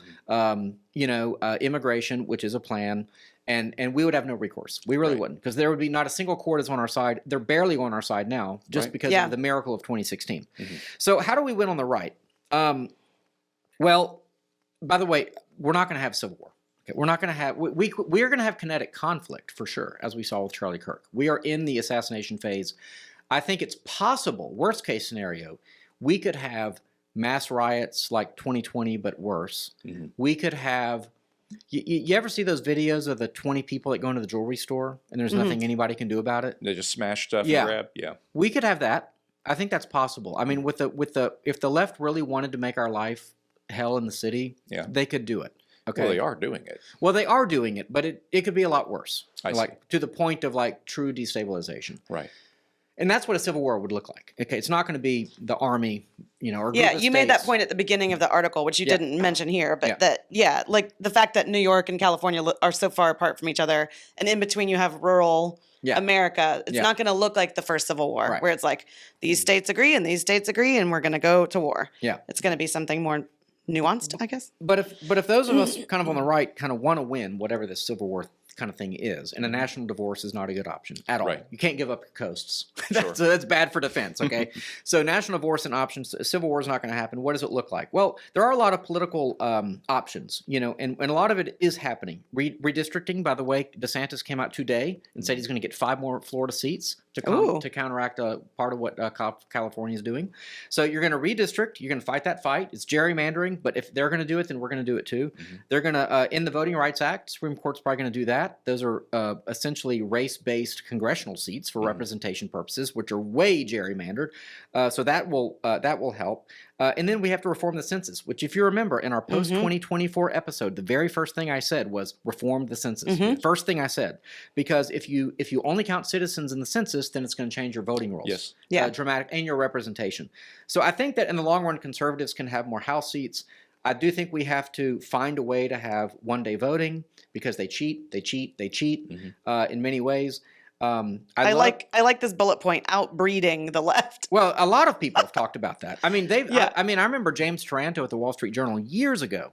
Speaker 1: immigration, which is a plan, and we would have no recourse. We really wouldn't, because there would be not a single court is on our side. They're barely on our side now, just because of the miracle of 2016. So how do we win on the right? Well, by the way, we're not going to have civil war. Okay, we're not going to have we are going to have kinetic conflict for sure, as we saw with Charlie Kirk. We are in the assassination phase. I think it's possible, worst case scenario, we could have mass riots like 2020, but worse. We could have. You ever see those videos of the 20 people that go into the jewelry store and there's nothing anybody can do about it?
Speaker 3: They just smash stuff
Speaker 1: Yeah.
Speaker 3: and grab. Yeah.
Speaker 1: We could have that. I think that's possible. I mean, if the left really wanted to make our life hell in the city, they could do it. Okay.
Speaker 3: Well, they are doing it.
Speaker 1: Well, they are doing it, but it could be a lot worse.
Speaker 3: I see.
Speaker 1: Like to the point of like true destabilization.
Speaker 3: Right.
Speaker 1: And that's what a civil war would look like. Okay, it's not going to be the army, or group
Speaker 2: Yeah,
Speaker 1: of
Speaker 2: you made that
Speaker 1: states.
Speaker 2: point at the beginning of the article, which you
Speaker 1: Yeah.
Speaker 2: didn't mention here, but
Speaker 1: Yeah.
Speaker 2: like the fact that New York and California are so far apart from each other, and in between you have rural
Speaker 1: Yeah.
Speaker 2: America. It's
Speaker 1: Yeah.
Speaker 2: not going to look like the first Civil War,
Speaker 1: Right.
Speaker 2: where it's like these states agree and these states agree, and we're going to go to war.
Speaker 1: Yeah.
Speaker 2: It's going to be something more nuanced, I guess.
Speaker 1: But if those of us kind of on the right kind of want to win whatever this civil war kind of thing is, and a national divorce is not a good option at all.
Speaker 3: Right.
Speaker 1: You can't give up your coasts.
Speaker 3: Sure.
Speaker 1: So that's bad for defense, okay? So national divorce and options, a civil war is not going to happen. What does it look like? Well, there are a lot of political options, and a lot of it is happening. Redistricting, by the way, DeSantis came out today and said he's going to get 5 more Florida seats to counteract part of what California is doing. So you're going to redistrict. You're going to fight that fight. It's gerrymandering, but if they're going to do it, then we're going to do it too. They're going to, in the Voting Rights Act, Supreme Court's probably going to do that. Those are essentially race-based congressional seats for representation purposes, which are way gerrymandered. So that will help. And then we have to reform the census, which, if you remember, in our post-2024 episode, the very first thing I said was reform the census. The first thing I said, because if you only count citizens in the census, then it's going to change your voting rolls.
Speaker 3: Yes.
Speaker 2: Yeah.
Speaker 1: Dramatic, and your representation. So I think that in the long run, conservatives can have more House seats. I do think we have to find a way to have one-day voting because they cheat in many ways.
Speaker 2: I like this bullet point, outbreeding the left.
Speaker 1: Well, a lot of people have talked about that. I mean, I remember James Taranto at the Wall Street Journal years ago.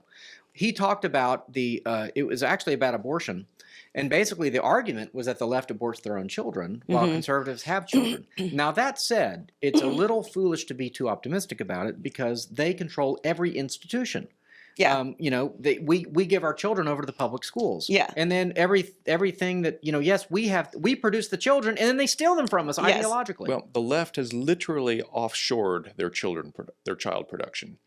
Speaker 1: He talked about it was actually about abortion. And basically the argument was that the left aborts their own children while conservatives have children. Now, that said, it's a little foolish to be too optimistic about it because they control every institution.
Speaker 2: Yeah.
Speaker 1: We give our children over to the public schools.
Speaker 2: Yeah.
Speaker 1: And then everything that, yes, we produce the children and then they steal them from us ideologically.
Speaker 3: Well, the left has literally offshored their child production.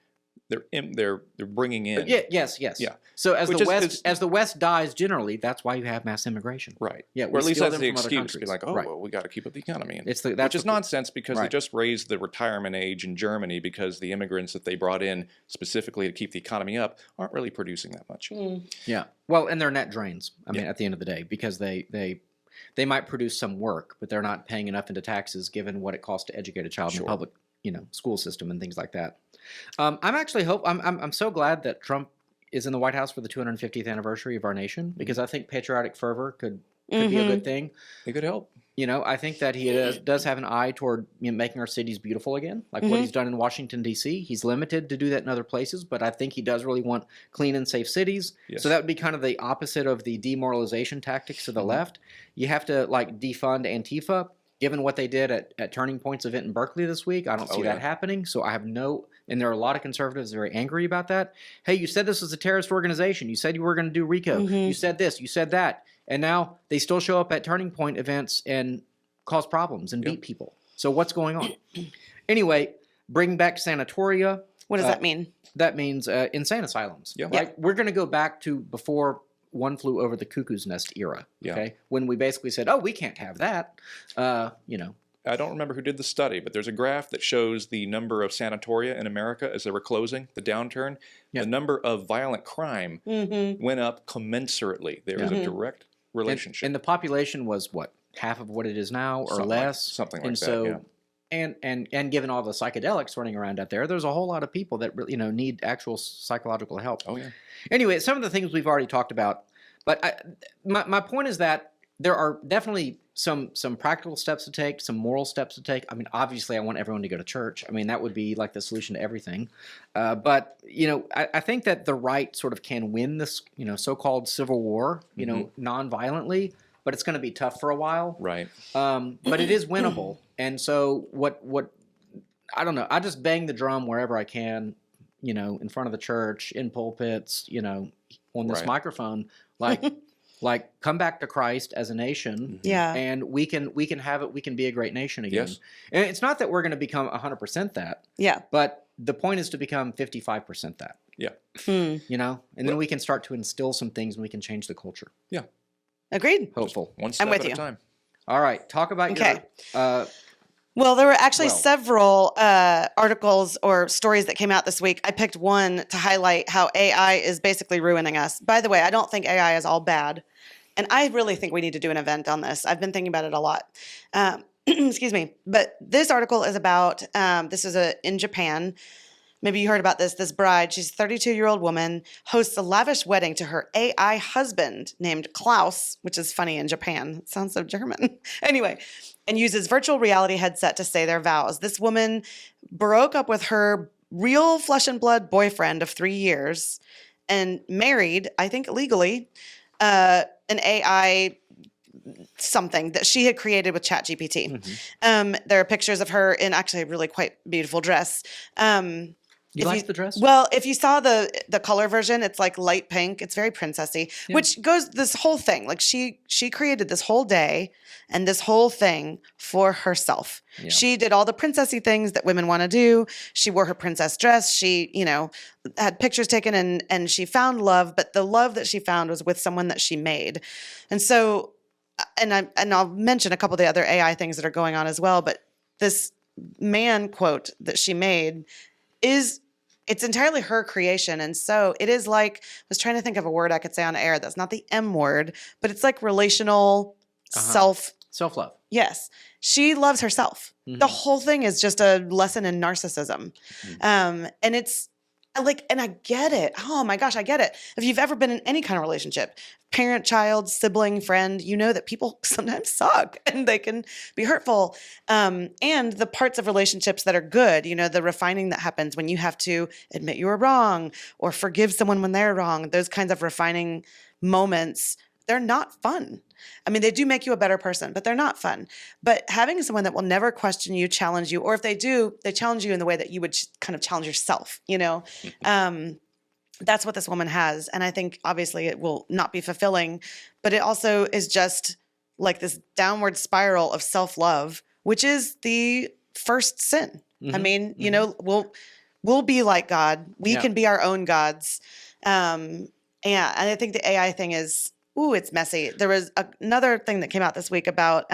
Speaker 3: they're bringing in.
Speaker 1: Yes.
Speaker 3: Yeah.
Speaker 1: So as
Speaker 3: Which
Speaker 1: as the West dies, generally, that's why you have mass immigration.
Speaker 3: Right.
Speaker 1: Yeah,
Speaker 3: Or at
Speaker 1: we
Speaker 3: least
Speaker 1: steal
Speaker 3: that's
Speaker 1: them
Speaker 3: the
Speaker 1: from other
Speaker 3: excuse. Be
Speaker 1: countries.
Speaker 3: like, oh,
Speaker 1: Right.
Speaker 3: well, we got to keep up the economy. And,
Speaker 1: That's
Speaker 3: which is
Speaker 1: the-
Speaker 3: nonsense because they
Speaker 1: Right.
Speaker 3: just raised the retirement age in Germany because the immigrants that they brought in specifically to keep the economy up aren't really producing that much.
Speaker 1: Yeah. Well, and they're net drains. I mean, at the end of the day, because they might produce some work, but they're not paying enough into taxes given what it costs to educate a child in the public, school system and things like that. I'm actually I'm so glad that Trump is in the White House for the 250th anniversary of our nation, because I think patriotic fervor could be a good thing.
Speaker 3: It could help.
Speaker 1: I think that he does have an eye toward making our cities beautiful again, like what he's done in Washington, D.C. He's limited to do that in other places, but I think he does really want clean and safe cities.
Speaker 3: Yes.
Speaker 1: So that would be kind of the opposite of the demoralization tactics of the left. You have to defund Antifa. Given what they did at Turning Point's event in Berkeley this week, I don't see that happening. So I have and there are a lot of conservatives very angry about that. Hey, you said this was a terrorist organization. You said you were going to do RICO. You said this, you said that. And now they still show up at Turning Point events and cause problems and beat people. So what's going on? Anyway, bring back sanatoria.
Speaker 2: What does that mean?
Speaker 1: That means insane asylums.
Speaker 3: Yeah.
Speaker 1: Right? We're going to go back to before One Flew Over the Cuckoo's Nest era.
Speaker 3: Yeah.
Speaker 1: Okay, when we basically said, "Oh, we can't have that."
Speaker 3: I don't remember who did the study, but there's a graph that shows the number of sanatoria in America as they were closing, the downturn. The number of violent crime went up commensurately. There was a direct relationship.
Speaker 1: And the population was what, half of what it is now, or
Speaker 3: Something
Speaker 1: less,
Speaker 3: something like
Speaker 1: and
Speaker 3: that,
Speaker 1: so,
Speaker 3: yeah.
Speaker 1: And given all the psychedelics running around out there's a whole lot of people that really, need actual psychological help.
Speaker 3: Oh yeah.
Speaker 1: Anyway, some of the things we've already talked about, but my point is that there are definitely some practical steps to take, some moral steps to take. I mean, obviously, I want everyone to go to church. I mean, that would be like the solution to everything. But I think that the right sort of can win this, so-called civil war, non-violently. But it's going to be tough for a while.
Speaker 3: Right.
Speaker 1: But it is winnable. And so what I don't know. I just bang the drum wherever I can, in front of the church, in pulpits, on this microphone, like come back to Christ as a nation.
Speaker 2: Yeah.
Speaker 1: And we can have it. We can be a great nation again.
Speaker 3: Yes.
Speaker 1: And it's not that we're going to become 100% that.
Speaker 2: Yeah.
Speaker 1: But the point is to become 55% that.
Speaker 3: Yeah.
Speaker 1: And then we can start to instill some things and we can change the culture.
Speaker 3: Yeah.
Speaker 2: Agreed.
Speaker 1: Hopeful.
Speaker 3: One step
Speaker 2: with
Speaker 3: at
Speaker 2: you.
Speaker 3: a time.
Speaker 1: All right. Talk about your
Speaker 2: Well, there were actually
Speaker 1: Well.
Speaker 2: several articles or stories that came out this week. I picked one to highlight how AI is basically ruining us. By the way, I don't think AI is all bad. And I really think we need to do an event on this. I've been thinking about it a lot. Excuse me. But this article is about, this is in Japan. Maybe you heard about this. This bride, she's a 32-year-old woman, hosts a lavish wedding to her AI husband named Klaus, which is funny in Japan. It sounds so German. Anyway, and uses virtual reality headset to say their vows. This woman broke up with her real flesh and blood boyfriend of 3 years and married, I think legally, an AI something that she had created with ChatGPT. There are pictures of her in actually a really quite beautiful dress.
Speaker 1: You like the dress?
Speaker 2: Well, if you saw the color version, it's like light pink. It's very princessy, which goes this whole thing. Like she created this whole day and this whole thing for herself.
Speaker 1: Yeah.
Speaker 2: She did all the princessy things that women want to do. She wore her princess dress. She, had pictures taken and she found love, but the love that she found was with someone that she made. And so, and I'll mention a couple of the other AI things that are going on as well, but this man quote that she made it's entirely her creation. And so it is like, I was trying to think of a word I could say on air that's not the M word, but it's like relational
Speaker 1: Self-love.
Speaker 2: Yes. She loves herself. The whole thing is just a lesson in narcissism. And it's like, and I get it. Oh my gosh, I get it. If you've ever been in any kind of relationship, parent, child, sibling, friend, you know that people sometimes suck and they can be hurtful. And the parts of relationships that are good, the refining that happens when you have to admit you were wrong or forgive someone when they're wrong, those kinds of refining moments, they're not fun. I mean, they do make you a better person, but they're not fun. But having someone that will never question you, challenge you, or if they do, they challenge you in the way that you would kind of challenge yourself, That's what this woman has. And I think obviously it will not be fulfilling, but it also is just like this downward spiral of self-love, which is the first sin. I mean, we'll be like God. We
Speaker 1: Yeah.
Speaker 2: can be our own gods. And I think the AI thing is, it's messy. There was another thing that came out this week about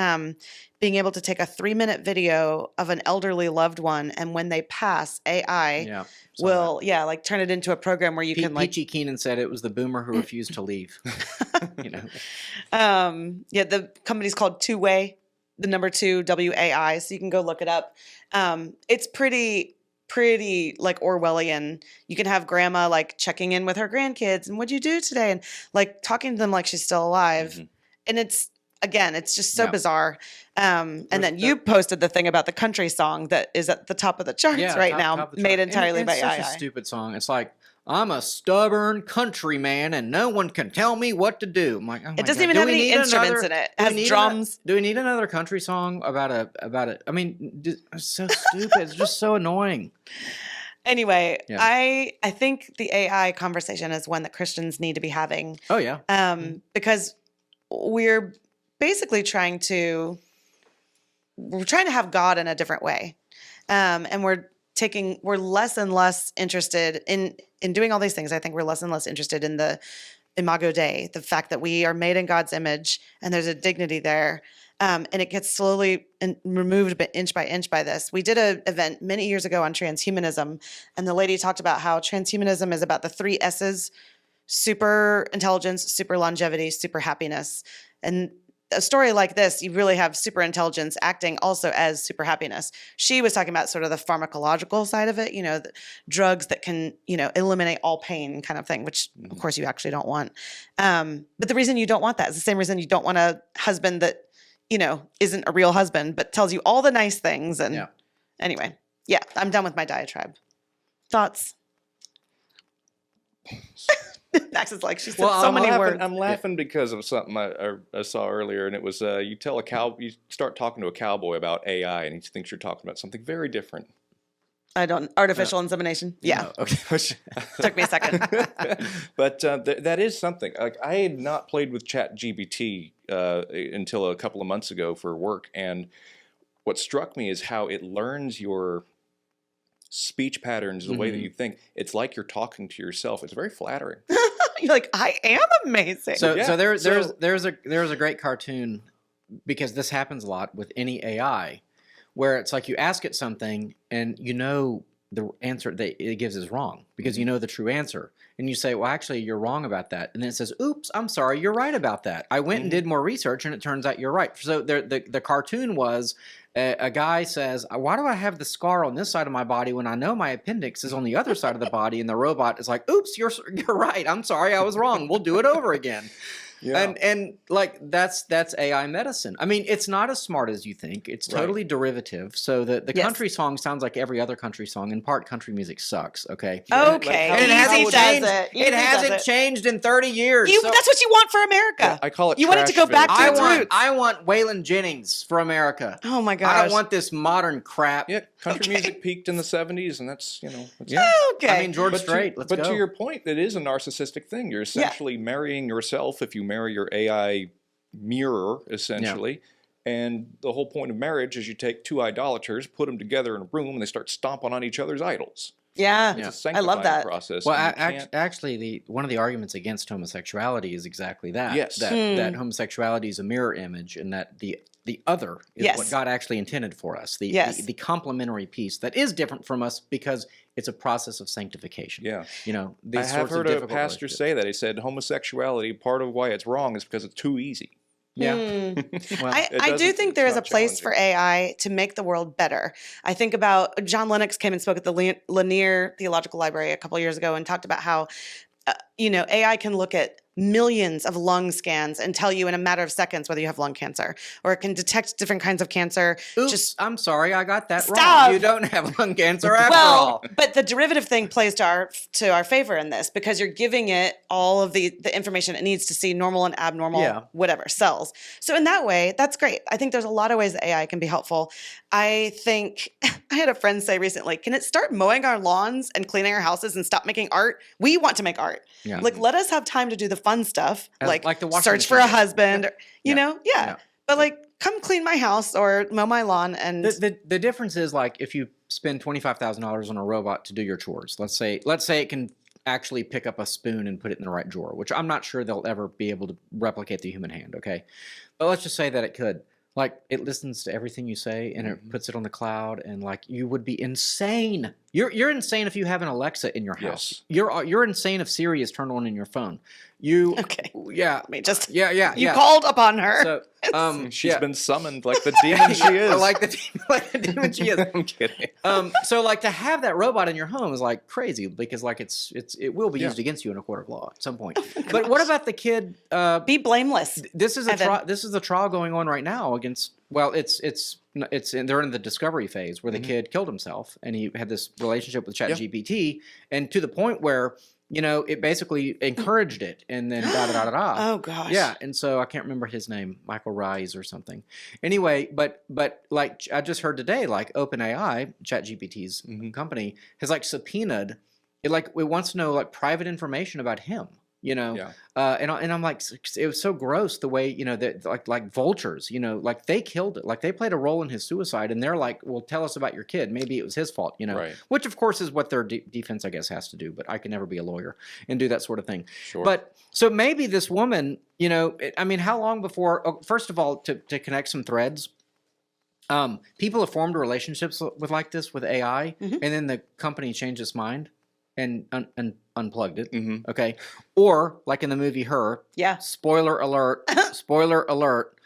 Speaker 2: being able to take a 3-minute video of an elderly loved one, and when they pass, AI
Speaker 1: Yeah.
Speaker 2: will, like turn it into a program where you can like.
Speaker 1: Peachy Keenan said it was the boomer who refused to leave. You know.
Speaker 2: The company's called Two Way, the number 2 WAI, so you can go look it up. It's pretty like Orwellian. You can have grandma like checking in with her grandkids and what'd you do today, and like talking to them like she's still alive. And it's just so bizarre. And then you posted the thing about the country song that is at the top of the charts right now,
Speaker 1: top of the
Speaker 2: made
Speaker 1: chart.
Speaker 2: entirely
Speaker 1: And
Speaker 2: by
Speaker 1: it's such
Speaker 2: AI.
Speaker 1: a stupid song. It's like, I'm a stubborn country man and no one can tell me what to do. I'm like, oh my
Speaker 2: It doesn't
Speaker 1: God.
Speaker 2: even
Speaker 1: Do
Speaker 2: have
Speaker 1: we
Speaker 2: any
Speaker 1: need
Speaker 2: instruments in it. It has drums.
Speaker 1: Do we need another country song about it? I mean, it's so stupid. It's just so annoying.
Speaker 2: Anyway,
Speaker 1: Yeah.
Speaker 2: I think the AI conversation is one that Christians need to be having.
Speaker 1: Oh yeah.
Speaker 2: Because we're basically trying to have God in a different way. And we're less and less interested in doing all these things. I think we're less and less interested in the Imago Dei, the fact that we are made in God's image and there's a dignity there. And it gets slowly removed inch by inch by this. We did an event many years ago on transhumanism, and the lady talked about how transhumanism is about the 3 S's: super intelligence, super longevity, super happiness. And a story like this, you really have super intelligence acting also as super happiness. She was talking about sort of the pharmacological side of it, the drugs that can, eliminate all pain kind of thing, which of course you actually don't want. But the reason you don't want that is the same reason you don't want a husband that, isn't a real husband, but tells you all the nice things. And anyway, I'm done with my diatribe. Thoughts? Max is like, she said so many words.
Speaker 3: I'm laughing because of something I saw earlier, and it was you start talking to a cowboy about AI, and he thinks you're talking about something very different.
Speaker 2: Artificial insemination. Yeah.
Speaker 1: Okay.
Speaker 2: Took me a second.
Speaker 3: But that is something. Like, I had not played with ChatGPT until a couple of months ago for work, and what struck me is how it learns your speech patterns, the way that you think. It's like you're talking to yourself. It's very flattering.
Speaker 2: You're like, I am amazing.
Speaker 1: So there's a great cartoon, because this happens a lot with any AI, where it's like you ask it something and the answer that it gives is wrong because you know the true answer. And you say, well, actually, you're wrong about that. And then it says, oops, I'm sorry, you're right about that. I went and did more research, and it turns out you're right. So the cartoon was a guy says, why do I have the scar on this side of my body when I know my appendix is on the other side of the body? And the robot is like, oops, you're right. I'm sorry, I was wrong. We'll do it over again. Yeah. And like that's AI medicine. I mean, it's not as smart as you think. It's totally derivative. So the country song sounds like every other country song. In part, country music sucks. Okay.
Speaker 2: Okay.
Speaker 1: And it hasn't changed in 30 years.
Speaker 2: That's what you want for America.
Speaker 3: Yeah, I call it.
Speaker 2: You want it to go back to its roots.
Speaker 1: I want Waylon Jennings for America.
Speaker 2: Oh my gosh.
Speaker 1: I don't want this modern crap.
Speaker 3: Yeah, country music peaked in the 70s, and that's
Speaker 2: Okay.
Speaker 1: I mean, George Strait. Let's go.
Speaker 3: But to your point, it is a narcissistic thing. You're essentially marrying yourself if you marry your AI mirror, essentially. And the whole point of marriage is you take 2 idolaters, put them together in a room, and they start stomping on each other's idols.
Speaker 2: Yeah.
Speaker 3: It's a sanctifying
Speaker 2: I love that
Speaker 3: process.
Speaker 1: Well, actually, one of the arguments against homosexuality is exactly that.
Speaker 3: Yes.
Speaker 1: That homosexuality is a mirror image, and that the other is what God actually intended for us. The complementary piece that is different from us because it's a process of sanctification.
Speaker 3: Yeah.
Speaker 1: These
Speaker 3: I have
Speaker 1: sorts
Speaker 3: heard
Speaker 1: of
Speaker 3: a
Speaker 1: difficult
Speaker 3: pastor say that. He said homosexuality, part of why it's wrong is because it's too easy.
Speaker 1: Yeah.
Speaker 2: Well, I do think there is a place for AI to make the world better. I think about John Lennox came and spoke at the Lanier Theological Library a couple of years ago and talked about how AI can look at millions of lung scans and tell you in a matter of seconds whether you have lung cancer, or it can detect different kinds of cancer.
Speaker 1: Oops, I'm sorry, I got that wrong. You don't have lung cancer after all.
Speaker 2: But the derivative thing plays to our favor in this, because you're giving it all of the information it needs to see normal and abnormal, whatever, cells. So in that way, that's great. I think there's a lot of ways that AI can be helpful. I think I had a friend say recently, can it start mowing our lawns and cleaning our houses and stop making art? We want to make art. Yeah. Like, let us have time to do the fun stuff, like the search for a husband, you know? Yeah. But like, come clean my house or mow my lawn. And
Speaker 1: The difference is like if you spend $25,000 on a robot to do your chores. Let's say it can actually pick up a spoon and put it in the right drawer, which I'm not sure they'll ever be able to replicate the human hand. Okay, but let's just say that it could. Like it listens to everything you say and it puts it on the cloud, and like you would be insane. You're insane if you have an Alexa in your house.
Speaker 3: Yes.
Speaker 1: You're insane if Siri is turned on in your phone. You
Speaker 2: okay,
Speaker 1: yeah.
Speaker 2: I mean, just
Speaker 1: You
Speaker 2: called upon her.
Speaker 1: So
Speaker 3: She's been summoned like the demon she is.
Speaker 1: like the demon she is.
Speaker 3: I'm kidding.
Speaker 1: So like to have that robot in your home is like crazy because like it will be used against you in a court of law at some point. But what about the kid?
Speaker 2: Be blameless.
Speaker 1: This is
Speaker 2: Evan.
Speaker 1: this is a trial going on right now against. Well, they're in the discovery phase where the kid killed himself and he had this relationship with ChatGPT, and to the point where it basically encouraged it, and then da.
Speaker 2: Oh gosh.
Speaker 1: Yeah, and so I can't remember his name, Michael Rise or something. Anyway, but like I just heard today, like OpenAI, ChatGPT's company, has like subpoenaed it. Like it wants to know like private information about him. And I'm like, it was so gross the way that like vultures, like they killed it, like they played a role in his suicide, and they're like, well, tell us about your kid. Maybe it was his fault,
Speaker 3: Right.
Speaker 1: Which of course is what their defense, I guess, has to do. But I can never be a lawyer and do that sort of thing.
Speaker 3: Sure.
Speaker 1: But so maybe this woman, I mean, how long before? First of all, to connect some threads. People have formed relationships with like this with AI, and then the company changed its mind and unplugged it. Okay. Or like in the movie Her.
Speaker 2: Yeah.
Speaker 1: Spoiler alert. Spoiler alert.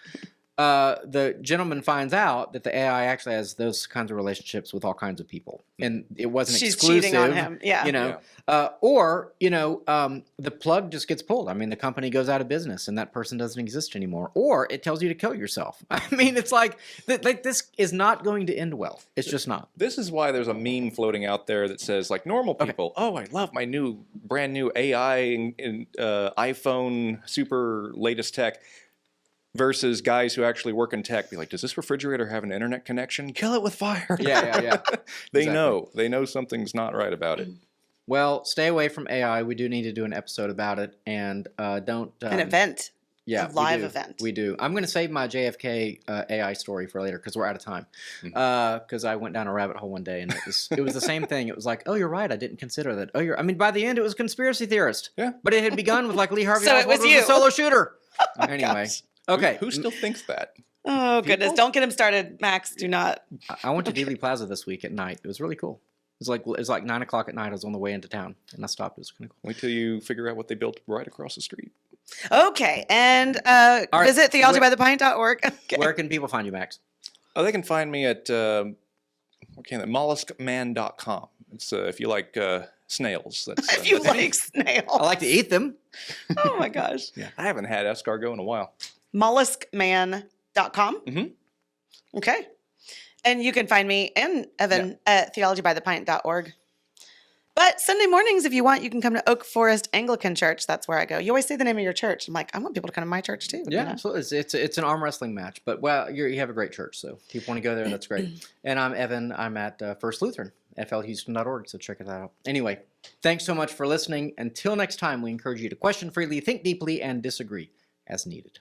Speaker 1: The gentleman finds out that the AI actually has those kinds of relationships with all kinds of people, and it wasn't
Speaker 2: She's
Speaker 1: exclusive.
Speaker 2: cheating on him. Yeah.
Speaker 1: The plug just gets pulled. I mean, the company goes out of business, and that person doesn't exist anymore. Or it tells you to kill yourself. I mean, it's like this is not going to end well. It's just not.
Speaker 3: This is why there's a meme floating out there that says, like, normal people, oh, I love my brand new AI and iPhone super latest tech, versus guys who actually work in tech be like, does this refrigerator have an internet connection? Kill it with fire.
Speaker 1: Yeah.
Speaker 3: They know something's not right about it.
Speaker 1: Well, stay away from AI. We do need to do an episode about it, and don't
Speaker 2: An event.
Speaker 1: Yeah,
Speaker 2: a live
Speaker 1: we do.
Speaker 2: event.
Speaker 1: We do. I'm going to save my JFK AI story for later because we're out of time. Because I went down a rabbit hole one day and it was the same thing. It was like, oh, you're right. I didn't consider that. I mean, by the end, it was conspiracy theorist.
Speaker 3: Yeah.
Speaker 1: But it had begun with like Lee Harvey
Speaker 2: So it
Speaker 1: Oswald
Speaker 2: was you.
Speaker 1: a solo shooter.
Speaker 2: Oh,
Speaker 1: anyway.
Speaker 2: gosh.
Speaker 1: Okay.
Speaker 3: Who still thinks that?
Speaker 2: Oh, goodness. Don't get him started, Max. Do not.
Speaker 1: I went to Dealey Plaza this week at night. It was really cool. It was like 9 o'clock at night. I was on the way into town, and I stopped. It was kind of cool.
Speaker 3: Wait till you figure out what they built right across the street.
Speaker 2: Okay. And
Speaker 1: right.
Speaker 2: visit theologybythepint.org. Okay.
Speaker 1: Where can people find you, Max?
Speaker 3: Oh, they can find me at molluskman.com. It's if you like snails. That's
Speaker 2: If you like snails.
Speaker 1: I like to eat them.
Speaker 2: Oh, my gosh.
Speaker 3: Yeah, I haven't had escargot in a while.
Speaker 2: molluskman.com. Okay. And you can find me and Evan at theologybythepint.org. But Sunday mornings, if you want, you can come to Oak Forest Anglican Church. That's where I go. You always say the name of your church. I'm like, I want people to come to my church too.
Speaker 1: Yeah, absolutely. It's an arm wrestling match. But, well, you have a great church, so if people want to go there, that's great. And I'm Evan. I'm at First Lutheran, flhouston.org, so check it out. Anyway, thanks so much for listening. Until next time, we encourage you to question freely, think deeply, and disagree as needed.